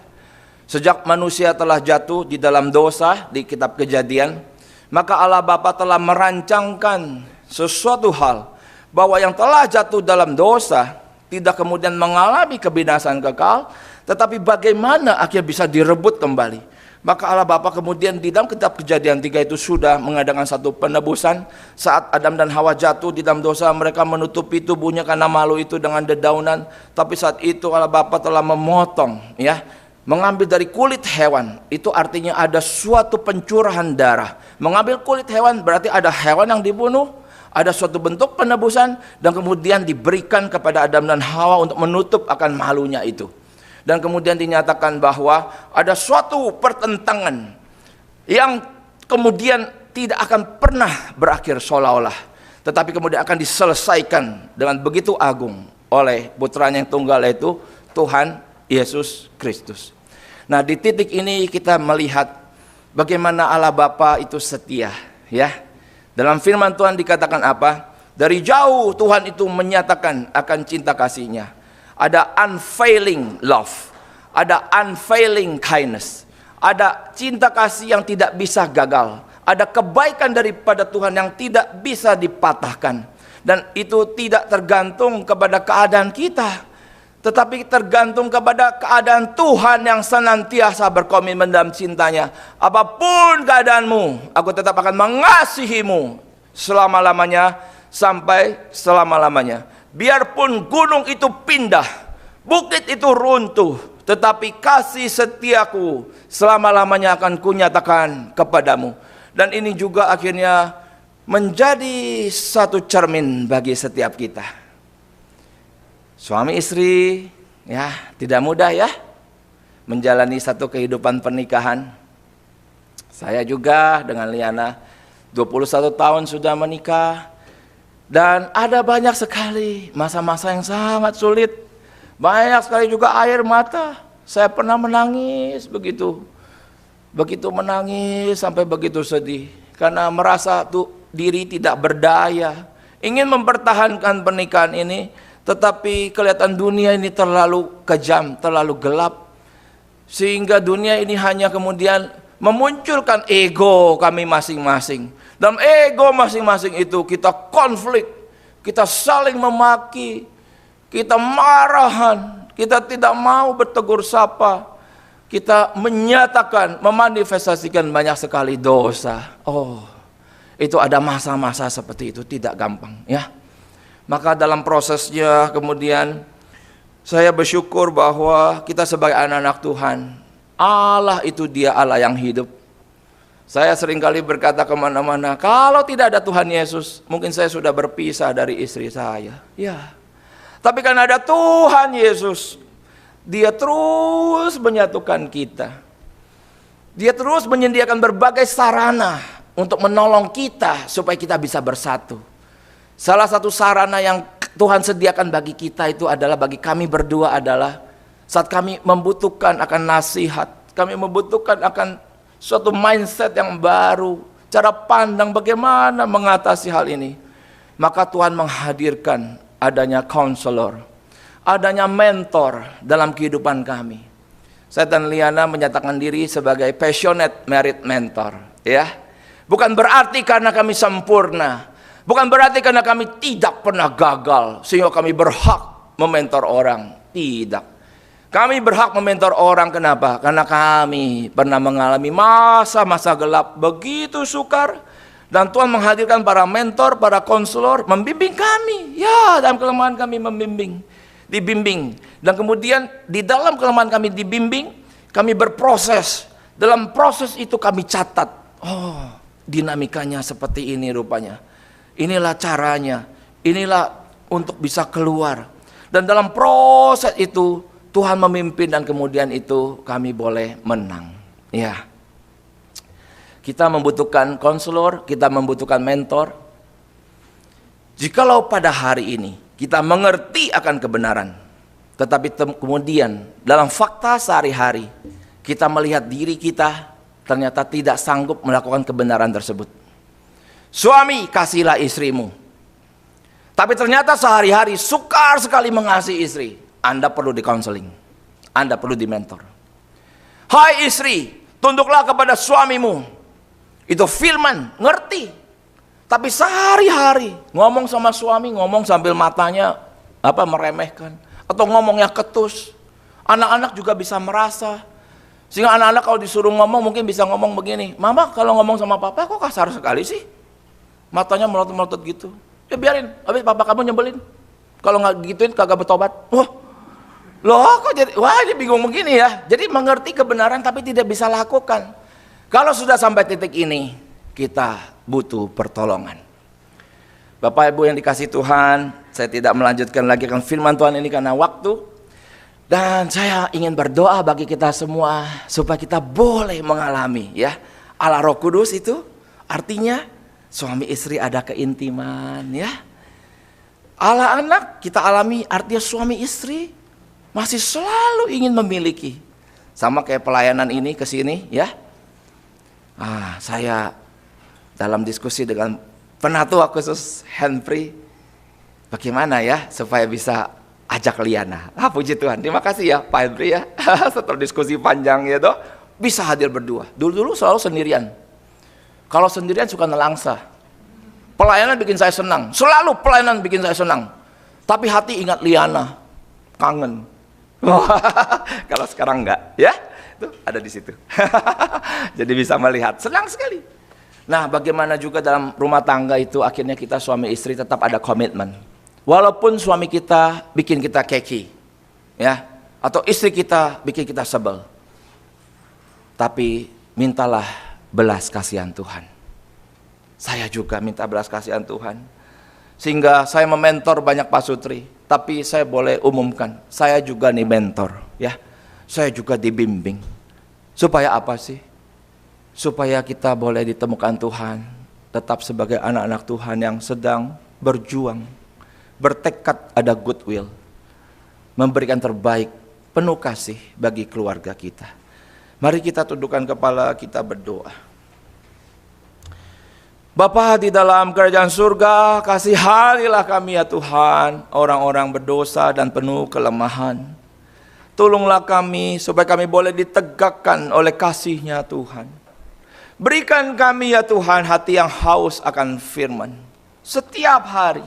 [SPEAKER 1] sejak manusia telah jatuh di dalam dosa di kitab Kejadian, maka Allah Bapa telah merancangkan sesuatu hal bahwa yang telah jatuh dalam dosa tidak kemudian mengalami kebinasaan kekal, tetapi bagaimana akhirnya bisa direbut kembali. Maka Allah Bapa kemudian di dalam kitab Kejadian 3 itu sudah mengadakan satu penebusan. Saat Adam dan Hawa jatuh di dalam dosa, mereka menutupi tubuhnya karena malu itu dengan dedaunan. Tapi saat itu Allah Bapa telah memotong ya mengambil dari kulit hewan, itu artinya ada suatu pencurahan darah. Mengambil kulit hewan berarti ada hewan yang dibunuh, ada suatu bentuk penebusan, dan kemudian diberikan kepada Adam dan Hawa untuk menutup akan malunya itu. Dan kemudian dinyatakan bahwa ada suatu pertentangan yang kemudian tidak akan pernah berakhir seolah-olah, tetapi kemudian akan diselesaikan dengan begitu agung oleh putranya yang tunggal, yaitu Tuhan Yesus Kristus. Nah, di titik ini kita melihat bagaimana Allah Bapa itu setia, ya. Dalam firman Tuhan dikatakan apa? Dari jauh Tuhan itu menyatakan akan cinta kasih-Nya. Ada unfailing love, ada unfailing kindness, ada cinta kasih yang tidak bisa gagal, ada kebaikan daripada Tuhan yang tidak bisa dipatahkan. Dan itu tidak tergantung kepada keadaan kita, tetapi tergantung kepada keadaan Tuhan yang senantiasa berkomitmen dalam cintanya. Apapun keadaanmu, aku tetap akan mengasihimu selama-lamanya sampai selama-lamanya. Biarpun gunung itu pindah, bukit itu runtuh, tetapi kasih setiaku selama-lamanya akan kunyatakan kepadamu. Dan ini juga akhirnya menjadi satu cermin bagi setiap kita. Suami istri, ya, tidak mudah ya menjalani satu kehidupan pernikahan. Saya juga dengan Liana 21 tahun sudah menikah, dan ada banyak sekali masa-masa yang sangat sulit. Banyak sekali juga air mata. Saya pernah menangis begitu menangis sampai begitu sedih karena merasa tuh diri tidak berdaya, ingin mempertahankan pernikahan ini, tetapi kelihatan dunia ini terlalu kejam, terlalu gelap, sehingga dunia ini hanya kemudian memunculkan ego kami masing-masing. Dalam ego masing-masing itu kita konflik, kita saling memaki, kita marahan, kita tidak mau bertegur sapa, kita menyatakan, memanifestasikan banyak sekali dosa. Oh, itu ada masa-masa seperti itu, tidak gampang ya. Maka dalam prosesnya kemudian saya bersyukur bahwa kita sebagai anak-anak Tuhan, Allah itu Dia Allah yang hidup. Saya seringkali berkata kemana-mana, kalau tidak ada Tuhan Yesus, mungkin saya sudah berpisah dari istri saya. Ya, tapi karena ada Tuhan Yesus, Dia terus menyatukan kita. Dia terus menyediakan berbagai sarana untuk menolong kita supaya kita bisa bersatu. Salah satu sarana yang Tuhan sediakan bagi kita itu adalah, bagi kami berdua adalah, saat kami membutuhkan akan nasihat, kami membutuhkan akan suatu mindset yang baru, cara pandang bagaimana mengatasi hal ini, maka Tuhan menghadirkan adanya counselor, adanya mentor dalam kehidupan kami. Saya dan Liana menyatakan diri sebagai passionate married mentor, ya. Bukan berarti karena kami sempurna, bukan berarti karena kami tidak pernah gagal sehingga kami berhak mementor orang. Tidak. Kami berhak mementor orang, kenapa? Karena kami pernah mengalami masa-masa gelap begitu sukar, dan Tuhan menghadirkan para mentor, para konselor membimbing kami. Ya, dalam kelemahan kami dibimbing. Dan kemudian di dalam kelemahan kami dibimbing, kami berproses. Dalam proses itu kami catat, oh, dinamikanya seperti ini rupanya. Inilah caranya, inilah untuk bisa keluar. Dan dalam proses itu Tuhan memimpin, dan kemudian itu kami boleh menang. Ya, kita membutuhkan konselor, kita membutuhkan mentor. Jikalau pada hari ini kita mengerti akan kebenaran, tetapi kemudian dalam fakta sehari-hari kita melihat diri kita ternyata tidak sanggup melakukan kebenaran tersebut. Suami, kasihilah istrimu, tapi ternyata sehari-hari sukar sekali mengasihi istri. Anda perlu dikonseling, Anda perlu dimentor. Hai istri, tunduklah kepada suamimu. Itu firman, ngerti. Tapi sehari-hari ngomong sama suami, ngomong sambil matanya meremehkan, atau ngomongnya ketus. Anak-anak juga bisa merasa. Sehingga anak-anak kalau disuruh ngomong mungkin bisa ngomong begini, mama kalau ngomong sama papa kok kasar sekali sih. Matanya melotot-melotot gitu. Ya biarin, habis papa kamu nyebelin. Kalau nggak gituin kagak bertobat. Wah, Loh kok jadi, wah ini bingung begini ya. Jadi mengerti kebenaran tapi tidak bisa lakukan. Kalau sudah sampai titik ini, kita butuh pertolongan. Bapak Ibu yang dikasih Tuhan, saya tidak melanjutkan lagi kan firman Tuhan ini karena waktu. Dan saya ingin berdoa bagi kita semua supaya kita boleh mengalami ya Allah Roh Kudus itu. Artinya suami istri ada keintiman ya. Allah anak kita alami artinya suami istri masih selalu ingin memiliki. Sama kayak pelayanan ini ke sini ya. Saya dalam diskusi dengan penatua khusus Henry, bagaimana ya supaya bisa ajak Liana. Puji Tuhan, terima kasih ya Pak Henry ya. Setelah diskusi panjang ya toh, bisa hadir berdua. Dulu selalu sendirian. Kalau sendirian suka nelangsa. Pelayanan bikin saya senang, selalu pelayanan bikin saya senang. Tapi hati ingat Liana, kangen. Kalau sekarang enggak, ya, itu ada di situ. Jadi bisa melihat, senang sekali. Nah, bagaimana juga dalam rumah tangga itu akhirnya kita suami istri tetap ada komitmen. Walaupun suami kita bikin kita keki, ya, atau istri kita bikin kita sebel, tapi mintalah belas kasihan Tuhan. Saya juga minta belas kasihan Tuhan. Sehingga saya mementor banyak pasutri, tapi saya boleh umumkan, saya juga nih mentor, ya. Saya juga dibimbing. Supaya apa sih? Supaya kita boleh ditemukan Tuhan, tetap sebagai anak-anak Tuhan yang sedang berjuang, bertekad ada goodwill, memberikan terbaik, penuh kasih bagi keluarga kita. Mari kita tundukkan kepala, kita berdoa. Bapa di dalam kerajaan surga, kasihanilah kami ya Tuhan, orang-orang berdosa dan penuh kelemahan. Tolonglah kami supaya kami boleh ditegakkan oleh kasih-Nya Tuhan. Berikan kami ya Tuhan hati yang haus akan firman setiap hari.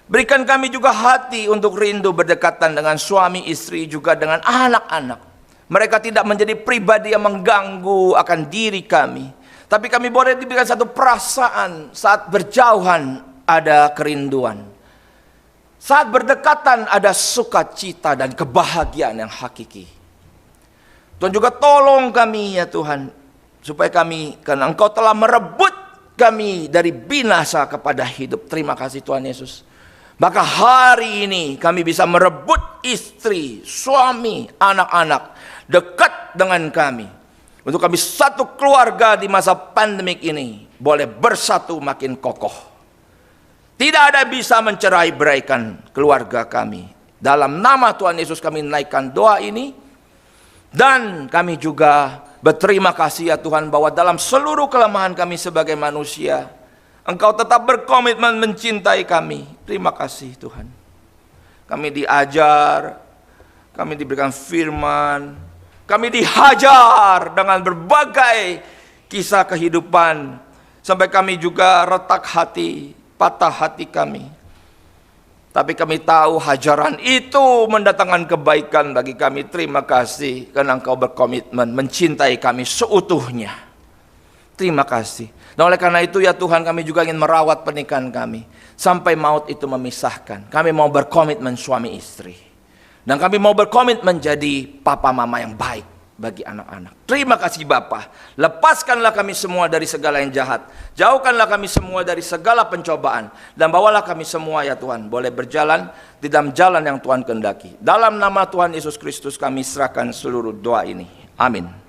[SPEAKER 1] Berikan kami juga hati untuk rindu berdekatan dengan suami istri, juga dengan anak-anak. Mereka tidak menjadi pribadi yang mengganggu akan diri kami, tapi kami boleh diberikan satu perasaan saat berjauhan ada kerinduan, saat berdekatan ada sukacita dan kebahagiaan yang hakiki. Tuhan juga tolong kami ya Tuhan, supaya kami, karena Engkau telah merebut kami dari binasa kepada hidup. Terima kasih Tuhan Yesus. Maka hari ini kami bisa merebut istri, suami, anak-anak dekat dengan kami. Untuk kami satu keluarga di masa pandemik ini boleh bersatu makin kokoh. Tidak ada bisa mencerai-beraikan keluarga kami. Dalam nama Tuhan Yesus kami naikkan doa ini. Dan kami juga berterima kasih ya Tuhan bahwa dalam seluruh kelemahan kami sebagai manusia, Engkau tetap berkomitmen mencintai kami. Terima kasih Tuhan. Kami diajar, kami diberikan firman, kami dihajar dengan berbagai kisah kehidupan, sampai kami juga retak hati, patah hati kami. Tapi kami tahu hajaran itu mendatangkan kebaikan bagi kami. Terima kasih karena Engkau berkomitmen mencintai kami seutuhnya. Terima kasih. Dan oleh karena itu ya Tuhan, kami juga ingin merawat pernikahan kami sampai maut itu memisahkan. Kami mau berkomitmen suami istri. Dan kami mau berkomitmen menjadi papa mama yang baik bagi anak-anak. Terima kasih Bapa. Lepaskanlah kami semua dari segala yang jahat. Jauhkanlah kami semua dari segala pencobaan. Dan bawalah kami semua ya Tuhan boleh berjalan di dalam jalan yang Tuhan kehendaki. Dalam nama Tuhan Yesus Kristus kami serahkan seluruh doa ini. Amin.